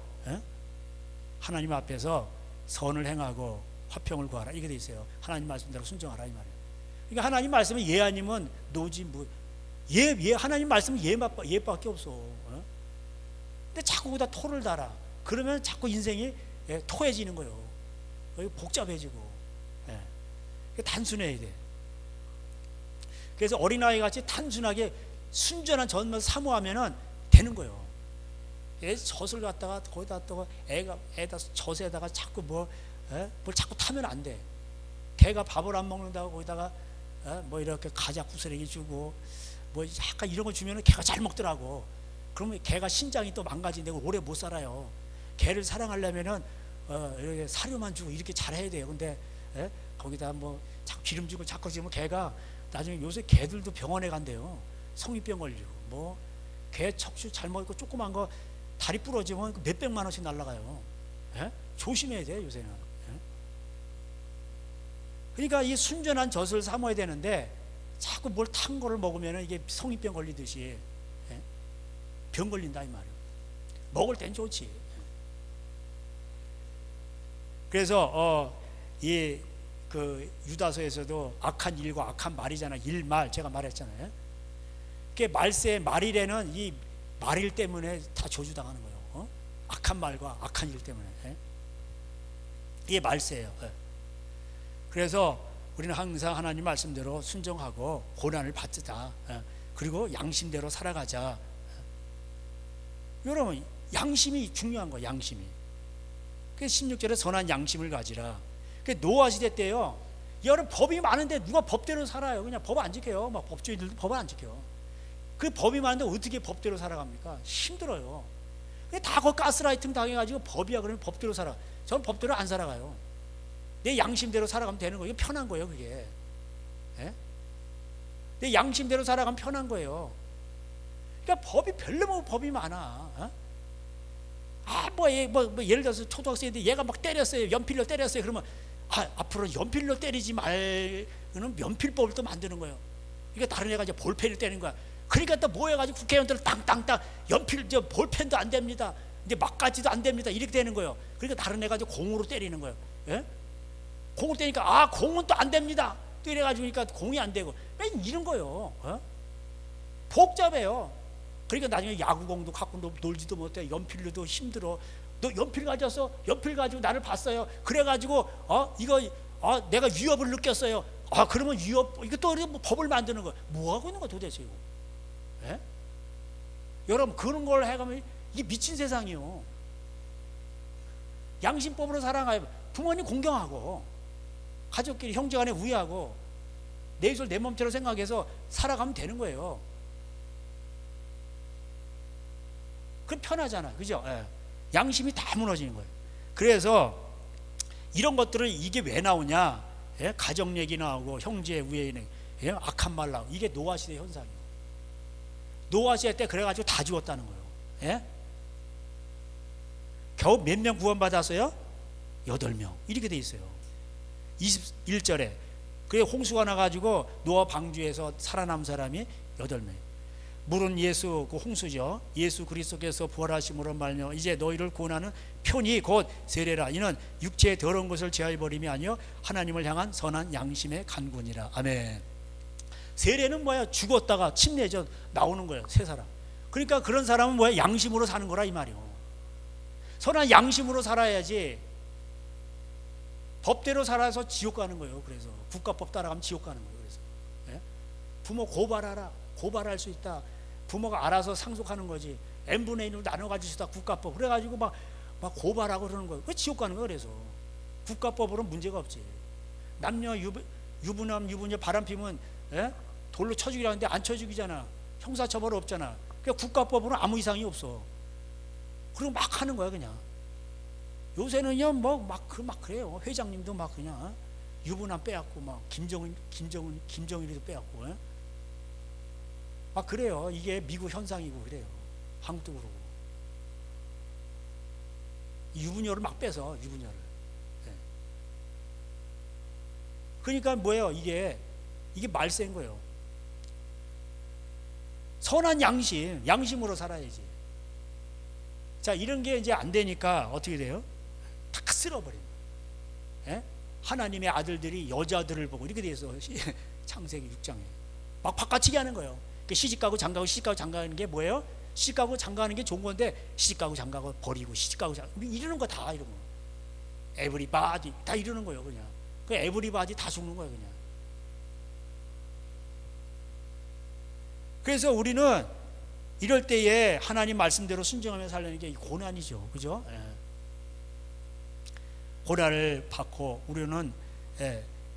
하나님 앞에서 선을 행하고 화평을 구하라 이게 돼 있어요. 하나님 말씀대로 순종하라 이 말이에요. 그러니까 하나님 말씀은 예 아니면 노지 뭐 하나님 말씀은 예밖에 없어. 근데 자꾸 거기다 토를 달아. 그러면 자꾸 인생이 토해지는 거예요. 복잡해지고. 단순해야 돼. 그래서 어린아이 같이 단순하게 순전한 전만 사모하면은 되는 거예요. 젖을 갖다가 거기다 또 애다 젖에다가 자꾸 뭘 자꾸 타면 안 돼. 개가 밥을 안 먹는다고 거기다가 뭐 이렇게 과자 구스레기 주고 뭐 약간 이런 거 주면은 개가 잘 먹더라고. 그러면 개가 신장이 또 망가진다고 오래 못 살아요. 개를 사랑하려면은 이렇게 사료만 주고 이렇게 잘해야 돼요. 근데 거기다 뭐 자꾸 기름 주고 자꾸 주면 개가 나중에 요새 개들도 병원에 간대요. 성인병 걸리고 뭐 개 척추 잘못 있고 조그만 거 다리 부러지면 몇백만 원씩 날라가요. 예? 조심해야 돼요 요새는. 예? 그러니까 이 순전한 젖을 삼아야 되는데 자꾸 뭘 탄 거를 먹으면 이게 성인병 걸리듯이, 예? 병 걸린다 이 말이에요. 먹을 땐 좋지. 그래서 이 그 유다서에서도 악한 일과 악한 말이잖아. 일말 제가 말했잖아요. 그 말세 말일에는 이 말일 때문에 다 저주당하는 거예요. 악한 말과 악한 일 때문에. 이게 말세예요. 그래서 우리는 항상 하나님 말씀대로 순종하고 고난을 받자. 그리고 양심대로 살아가자. 여러분 양심이 중요한 거예요. 양심이. 그 16절에 선한 양심을 가지라. 그 노아 시대 때요. 여러분 법이 많은데 누가 법대로 살아요? 그냥 법 안 지켜요. 막 법조인들도 법을 안 지켜. 그 법이 많은데 어떻게 법대로 살아갑니까? 힘들어요. 다 그 가스라이팅 당해가지고 법이야 그러면 법대로 살아. 저는 법대로 안 살아가요. 내 양심대로 살아가면 되는 거예요. 편한 거예요 그게. 예? 내 양심대로 살아가면 편한 거예요. 그러니까 법이 별로 법이 많아. 예를 들어서 초등학생인데 얘가 막 때렸어요. 연필로 때렸어요. 그러면 앞으로 연필로 때리지 말고는 연필법을 또 만드는 거예요. 그러니까 다른 애가 이제 볼펜을 때리는 거야. 그러니까 또 모여가지고 국회의원들 땅땅땅 연필 볼펜도 안 됩니다. 이제 막가지도 안 됩니다. 이렇게 되는 거예요. 그러니까 다른 애가 이제 공으로 때리는 거예요. 예? 공으로 때리니까 공은 또 안 됩니다. 또 이래가지고 그러니까 공이 안 되고 이런 거예요. 복잡해요. 그러니까 나중에 야구공도 갖고 놀지도 못해. 연필로도 힘들어. 너 연필 가져서 연필 가지고 나를 봤어요. 그래가지고 이거 내가 위협을 느꼈어요. 그러면 위협 이거 또 법을 만드는 거. 뭐 하고 있는 거 도대체 이거? 예? 여러분 그런 걸 해가면 이게 미친 세상이요. 양심법으로 살아가요. 부모님 공경하고 가족끼리 형제간에 우애하고 내 입술 내 몸처럼 생각해서 살아가면 되는 거예요. 그럼 편하잖아, 그죠? 예. 양심이 다 무너지는 거예요. 그래서 이런 것들은 이게 왜 나오냐? 예? 가정 얘기 나오고 형제 우애는 예? 악한 말 나오고 이게 노아 시대 현상이에요. 노아 시대 때 그래가지고 다 죽었다는 거예요. 예? 겨우 몇 명 구원받았어요? 8명 이렇게 돼 있어요. 21절에 그게 홍수가 나가지고 노아 방주에서 살아남은 사람이 8명. 물은 예수 그 홍수죠. 예수 그리스도께서 부활하심으로 말며 이제 너희를 구원하는 편이 곧 세례라. 이는 육체의 더러운 것을 제하여 버림이 아니요 하나님을 향한 선한 양심의 간구니라. 아멘. 세례는 뭐야? 죽었다가 침례죠 나오는 거예요. 새 사람. 그러니까 그런 사람은 뭐야? 양심으로 사는 거라 이 말이요. 선한 양심으로 살아야지. 법대로 살아서 지옥 가는 거예요. 그래서 국가법 따라가면 지옥 가는 거예요. 그래서 예? 부모 고발하라. 고발할 수 있다. 부모가 알아서 상속하는 거지. n분의 1로 나눠가지고 있다. 국가법. 그래가지고 막 고발하고 그러는 거예요. 그 지옥 가는 거예요. 그래서 국가법으로는 문제가 없지. 남녀 유부남 유부녀 바람 피면 예? 돌로 쳐 죽이라 하는데 안 쳐 죽이잖아. 형사처벌 없잖아. 그러니까 국가법으로는 아무 이상이 없어. 그리고 막 하는 거야 그냥. 요새는요 막 그래요. 회장님도 막 그냥 유부남 빼앗고 막 김정일이도 빼앗고 예? 막 그래요. 이게 미국 현상이고 그래요. 한국도 그러고. 유부녀를 막 빼서 유부녀를. 네. 그러니까 뭐예요? 이게 말세인 거예요. 선한 양심으로 살아야지. 자, 이런 게 이제 안 되니까 어떻게 돼요? 다 쓸어버려요. 예? 하나님의 아들들이 여자들을 보고 이렇게 돼 있어. 창세기 6장에 막 바꿔치기 하는 거예요. 시집가고 장가고 시집가고 장가하는 게 뭐예요? 시집가고 장가하는 게 좋은 건데 시집가고 장가고 버리고 시집가고 장가고 이러는 거 다 이런 거. 에브리바디 다 이러는 거예요 그냥. 그 에브리바디 다 죽는 거예요 그냥. 그래서 우리는 이럴 때에 하나님 말씀대로 순종하며 살려는 게 고난이죠, 그죠? 예. 고난을 받고 우리는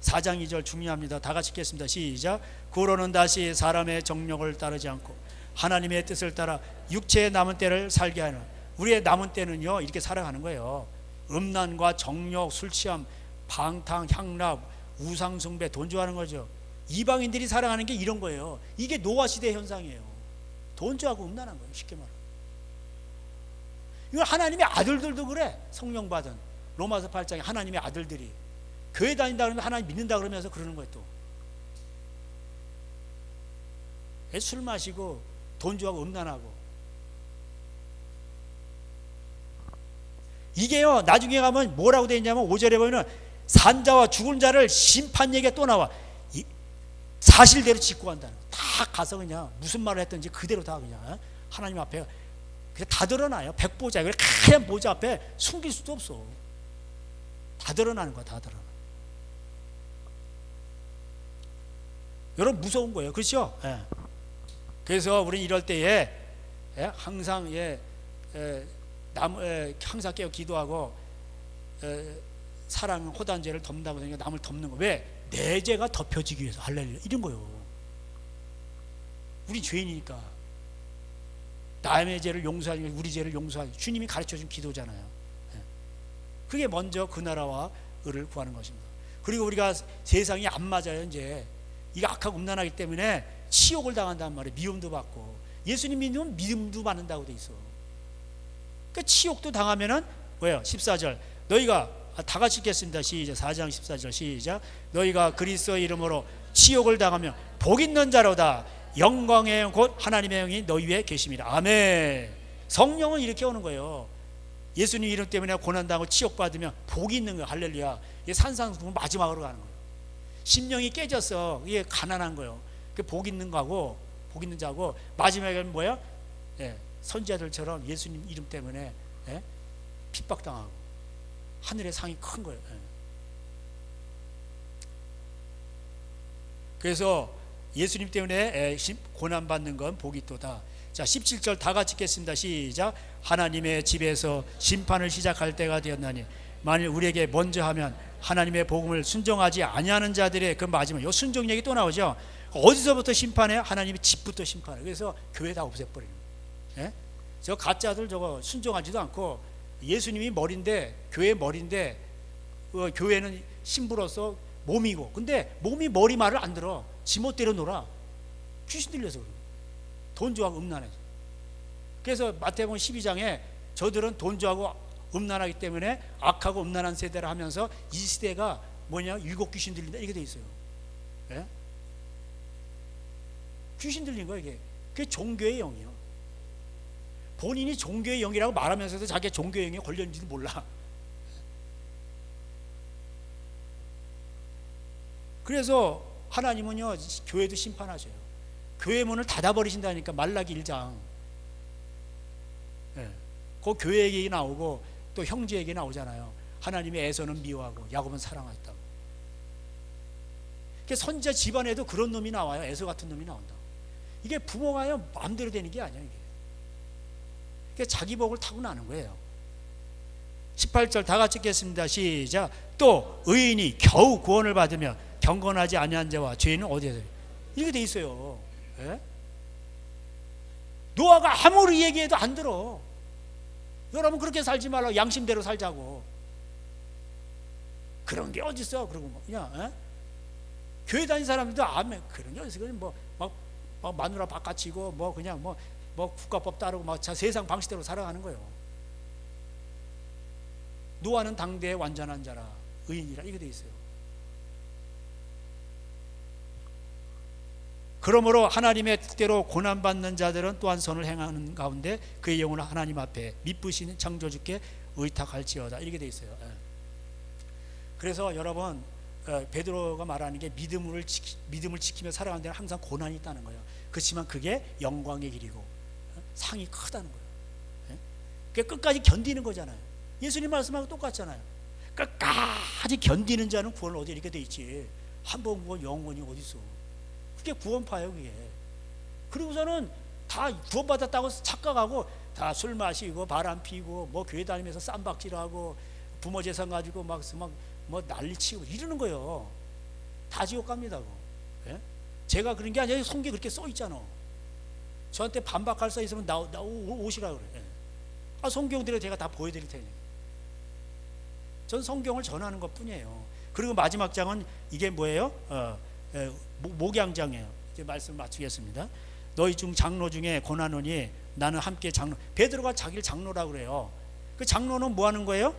4장 2절 중요합니다. 다 같이 읽겠습니다. 시작. 그러는 다시 사람의 정욕을 따르지 않고 하나님의 뜻을 따라 육체의 남은 때를 살게 하는. 우리의 남은 때는요 이렇게 살아가는 거예요. 음란과 정욕, 술 취함, 방탕, 향락, 우상 숭배, 돈 좋아하는 거죠. 이방인들이 살아가는 게 이런 거예요. 이게 노아 시대 현상이에요. 돈 좋아하고 음란한 거예요. 쉽게 말하면. 이건 하나님의 아들들도 그래. 성령 받은 로마서 8장에 하나님의 아들들이 교회 다닌다 그러면 하나님 믿는다 그러면서 그러는 거예요. 또 술 마시고 돈 주하고 음란하고. 이게요 나중에 가면 뭐라고 되어 있냐면 5절에 보면 산자와 죽은 자를 심판 얘기가 또 나와. 사실대로 짓고 간다는 거야. 다 가서 그냥 무슨 말을 했든지 그대로 다 그냥 하나님 앞에 그냥 다 드러나요. 백보자, 하얀 보좌 앞에 숨길 수도 없어. 다 드러나는 거야. 다 드러나. 여러분 무서운 거예요. 그렇죠? 예. 그래서 우리는 이럴 때에 항상 항상 깨어 기도하고 사랑 호단죄를 덮는다 보니까 남을 덮는 거. 왜? 내 죄가 덮여지기 위해서. 할렐루야. 이런 거요. 우리 죄인이니까 남의 죄를 용서하기 위해 우리 죄를 용서하기 주님이 가르쳐준 기도잖아요. 그게 먼저 그 나라와 의를 구하는 것입니다. 그리고 우리가 세상이 안 맞아요. 이제 이게 악하고 음란하기 때문에 치욕을 당한단 말이에요. 미움도 받고. 예수님 믿으면 믿음도 받는다고 돼 있어. 그러니까 치욕도 당하면은 뭐예요? 14절 너희가 다 같이 읽겠습니다. 시작. 4장 14절 시작. 너희가 그리스도의 이름으로 치욕을 당하면 복 있는 자로다. 영광의 영 곧 하나님의 영이 너희 위에 계십니다. 아멘. 성령은 이렇게 오는 거예요. 예수님 이름 때문에 고난당하고 치욕받으면 복이 있는 거예요. 할렐루야. 이게 산상수훈 마지막으로 가는 거예요. 심령이 깨졌어. 이게 가난한 거예요. 그 복 있는 거하고 복 있는 자고 마지막에는 뭐야? 선지자들처럼 예수님 이름 때문에 핍박당하고 하늘의 상이 큰 거예요. 그래서 예수님 때문에 고난받는 건 복이 있도다. 자 17절 다 같이 읽겠습니다. 시작. 하나님의 집에서 심판을 시작할 때가 되었나니 만일 우리에게 먼저 하면 하나님의 복음을 순종하지 아니하는 자들의 그 마지막 요 순종 얘기 또 나오죠. 어디서부터 심판해요? 하나님의 집부터 심판해요. 그래서 교회 다 없애버리는 거예요. 저 가짜들 저거 순종하지도 않고 예수님이 머리인데 교회 머리인데 교회는 신부로서 몸이고 근데 몸이 머리 말을 안 들어. 지멋대로 놀아. 귀신 들려서 그래요. 돈 좋아하고 음란해. 그래서 마태복음 12장에 저들은 돈 좋아하고 음란하기 때문에 악하고 음란한 세대를 하면서 이 시대가 뭐냐? 일곱 귀신 들린다 이렇게 돼 있어요. 귀신 들린 거예요. 이게 그게 종교의 영이요. 본인이 종교의 영이라고 말하면서도 자기가 종교의 영에 걸렸는지도 몰라. 그래서 하나님은요 교회도 심판하셔요. 교회 문을 닫아버리신다니까. 말라기 1장. 그 교회 얘기 나오고 또 형제 얘기 나오잖아요. 하나님의 에서는 미워하고 야곱은 사랑하였다고. 선지자 집안에도 그런 놈이 나와요. 에서 같은 놈이 나온다. 이게 부모가요 마음대로 되는 게 아니야. 이게 자기 복을 타고나는 거예요. 18절 다 같이 읽겠습니다. 시작. 또 의인이 겨우 구원을 받으며 경건하지 아니한 자와 죄인은 어디에서 이렇게 돼 있어요. 노아가 아무리 얘기해도 안 들어. 여러분 그렇게 살지 말라고. 양심대로 살자고. 그런 게 어딨어. 그러고 뭐 그냥 교회 다니는 사람들도 아멘 그런 게 어딨어. 그냥 막 마누라 바꿔치고 뭐 그냥 뭐 국가법 따르고 막 세상 방식대로 살아가는 거예요. 노아는 당대의 완전한 자라 의인이라 이게 돼 있어요. 그러므로 하나님의 뜻대로 고난받는 자들은 또한 선을 행하는 가운데 그의 영혼을 하나님 앞에 미쁘시는 창조주께 의탁할지어다 이렇게 돼 있어요. 그래서 여러분 베드로가 말하는 게 믿음을 지키며 살아가는 데는 항상 고난이 있다는 거예요. 그렇지만 그게 영광의 길이고 상이 크다는 거예요. 그게 끝까지 견디는 거잖아요. 예수님 말씀하고 똑같잖아요. 끝까지 견디는 자는 구원을 얻어 이렇게 돼 있지. 한 번 구원 영원히 어디 있어. 그게 구원파예요. 그게. 그리고서는 다 구원받았다고 착각하고 다 술 마시고 바람 피고 뭐 교회 다니면서 쌈박질하고 부모 재산 가지고 막 뭐 난리치고 이러는 거예요. 다 지옥 갑니다. 제가 그런 게 아니라 성경에 그렇게 써 있잖아. 저한테 반박할 수 있으면 오시라 그래. 성경대로 제가 다 보여드릴 테니. 전 성경을 전하는 것 뿐이에요. 그리고 마지막 장은 이게 뭐예요? 목양장이에요. 이제 말씀 마치겠습니다. 너희 중 장로 중에 고난오니 나는 함께 장로. 베드로가 자기를 장로라고 그래요. 그 장로는 뭐 하는 거예요?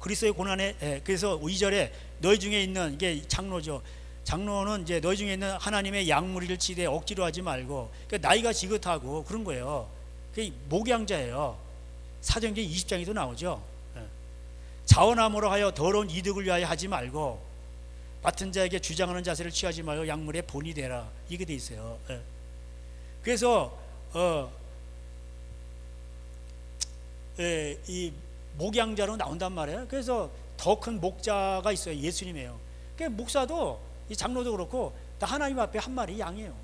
그리스도의 고난에, 그래서 2절에 너희 중에 있는, 이게 장로죠. 장로는 이제 너희 중에 있는 하나님의 양무리를 치되 억지로 하지 말고, 그러니까 나이가 지긋하고 그런 거예요. 그게 목양자예요. 사도행전 20장에도 나오죠. 자원함으로 하여 더러운 이득을 위하여 하지 말고 맡은 자에게 주장하는 자세를 취하지 말고 약물의 본이 되라. 이게 돼 있어요. 그래서 이 목양자로 나온단 말이에요. 그래서 더 큰 목자가 있어요. 예수님이에요. 그러니까 목사도, 이 장로도 그렇고 다 하나님 앞에 한 마리 양이에요.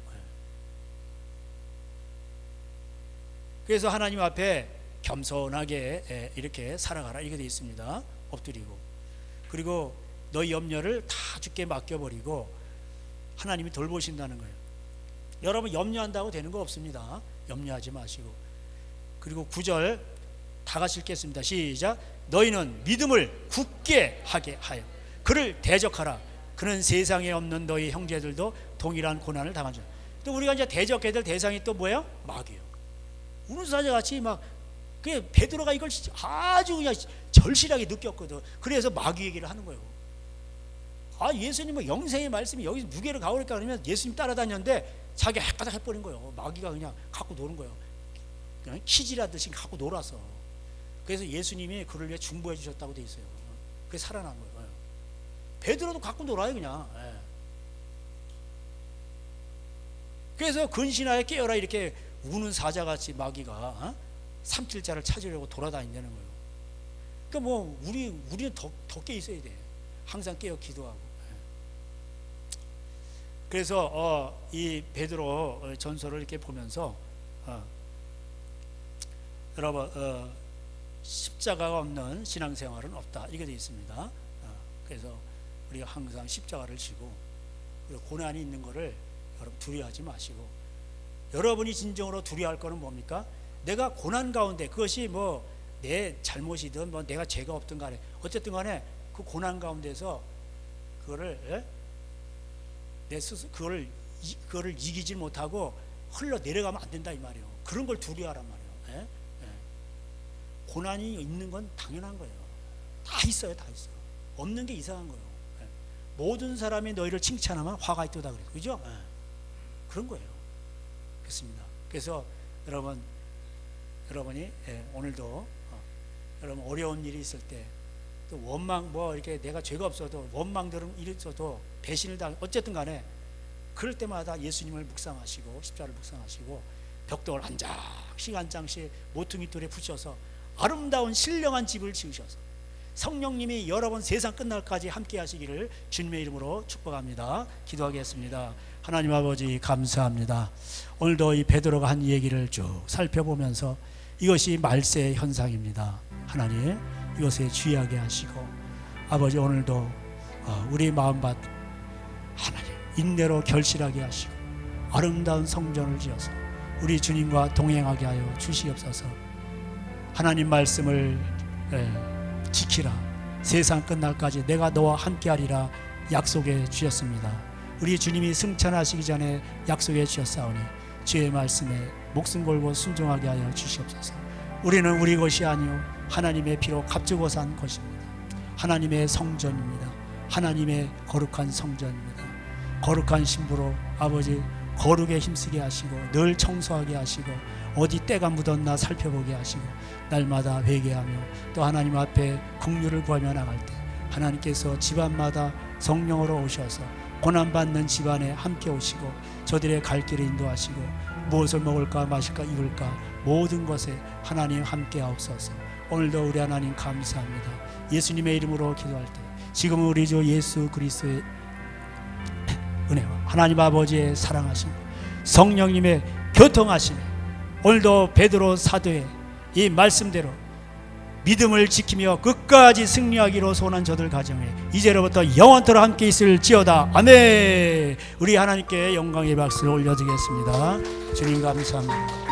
그래서 하나님 앞에 겸손하게 이렇게 살아가라, 이게 되어 있습니다. 엎드리고. 그리고 너희 염려를 다 주께 맡겨버리고 하나님이 돌보신다는 거예요. 여러분, 염려한다고 되는 거 없습니다. 염려하지 마시고. 그리고 9절 다 같이 읽겠습니다. 시작. 너희는 믿음을 굳게 하게 하여 그를 대적하라. 그는 세상에 없는 너희 형제들도 동일한 고난을 당한 줄. 또 우리가 이제 대적해야 될 대상이 또 뭐예요? 마귀요. 우는 같이 막, 그 베드로가 이걸 아주 그냥 절실하게 느꼈거든. 그래서 마귀 얘기를 하는 거예요. 아, 예수님은 영생의 말씀이 여기서 무게를 가오니까 그러면 예수님 따라다녔는데 자기가 헷바닥 해버린 거예요. 마귀가 그냥 갖고 노는 거예요. 그냥 키질하듯이 갖고 놀아서. 그래서 예수님이 그를 위해 중보해 주셨다고 돼 있어요. 그게 살아난 거예요. 베드로도 갖고 놀아요, 그냥. 그래서 근신하여 깨어라, 이렇게 우는 사자같이 마귀가 삼킬자를 찾으려고 돌아다닌다는 거예요. 그러니까 뭐 우리는 더 깨 있어야 돼. 항상 깨어 기도하고. 그래서 이 베드로 전설을 이렇게 보면서 여러분, 십자가가 없는 신앙생활은 없다, 이게 되어 있습니다. 그래서 우리가 항상 십자가를 지고, 그리고 고난이 있는 것을 여러분 두려워하지 마시고, 여러분이 진정으로 두려워할 거는 뭡니까? 내가 고난 가운데, 그것이 뭐 내 잘못이든 뭐 내가 죄가 없든 간에, 어쨌든 간에 그 고난 가운데서 그거를 내 스스로 그거를 이기지 못하고 흘러 내려가면 안 된다, 이 말이에요. 그런 걸 두려워하란 말이에요. 고난이 있는 건 당연한 거예요. 다 있어요, 다 있어. 없는 게 이상한 거예요. 모든 사람이 너희를 칭찬하면 화가 있도다 그래요. 그죠? 그런 거예요. 그렇습니다. 그래서 여러분이 오늘도 여러분 어려운 일이 있을 때, 또 원망, 뭐 이렇게 내가 죄가 없어도 원망들은 일이 있어도 배신을 당, 어쨌든 간에 그럴 때마다 예수님을 묵상하시고 십자가를 묵상하시고 벽돌 한 장씩 모퉁이 돌에 붙여서 아름다운 신령한 집을 지으셔서 성령님이 여러분 세상 끝날까지 함께 하시기를 주님의 이름으로 축복합니다. 기도하겠습니다. 하나님 아버지, 감사합니다. 오늘도 이 베드로가 한 얘기를 쭉 살펴보면서 이것이 말세의 현상입니다. 하나님, 이것에 주의하게 하시고, 아버지, 오늘도 우리 마음밭 하나님 인내로 결실하게 하시고 아름다운 성전을 지어서 우리 주님과 동행하게 하여 주시옵소서. 하나님 말씀을 지키라. 세상 끝날까지 내가 너와 함께하리라 약속해 주셨습니다. 우리 주님이 승천하시기 전에 약속해 주셨사오니 주의 말씀에 목숨 걸고 순종하게 하여 주시옵소서. 우리는 우리 것이 아니요 하나님의 피로 값주고 산 것입니다. 하나님의 성전입니다. 하나님의 거룩한 성전입니다. 거룩한 신부로 아버지 거룩에 힘쓰게 하시고 늘 청소하게 하시고 어디 때가 묻었나 살펴보게 하시고 날마다 회개하며 또 하나님 앞에 긍휼을 구하며 나갈 때 하나님께서 집안마다 성령으로 오셔서 고난받는 집안에 함께 오시고 저들의 갈 길을 인도하시고 무엇을 먹을까 마실까 입을까 모든 것에 하나님 함께 하옵소서. 오늘도 우리 하나님 감사합니다. 예수님의 이름으로 기도할 때 지금 우리 주 예수 그리스도의 은혜와 하나님 아버지의 사랑하심 성령님의 교통하심 오늘도 베드로 사도의 이 말씀대로 믿음을 지키며 끝까지 승리하기로 소원한 저들 가정에 이제로부터 영원토록 함께 있을지어다. 아멘. 우리 하나님께 영광의 박수를 올려드리겠습니다. 주님 감사합니다.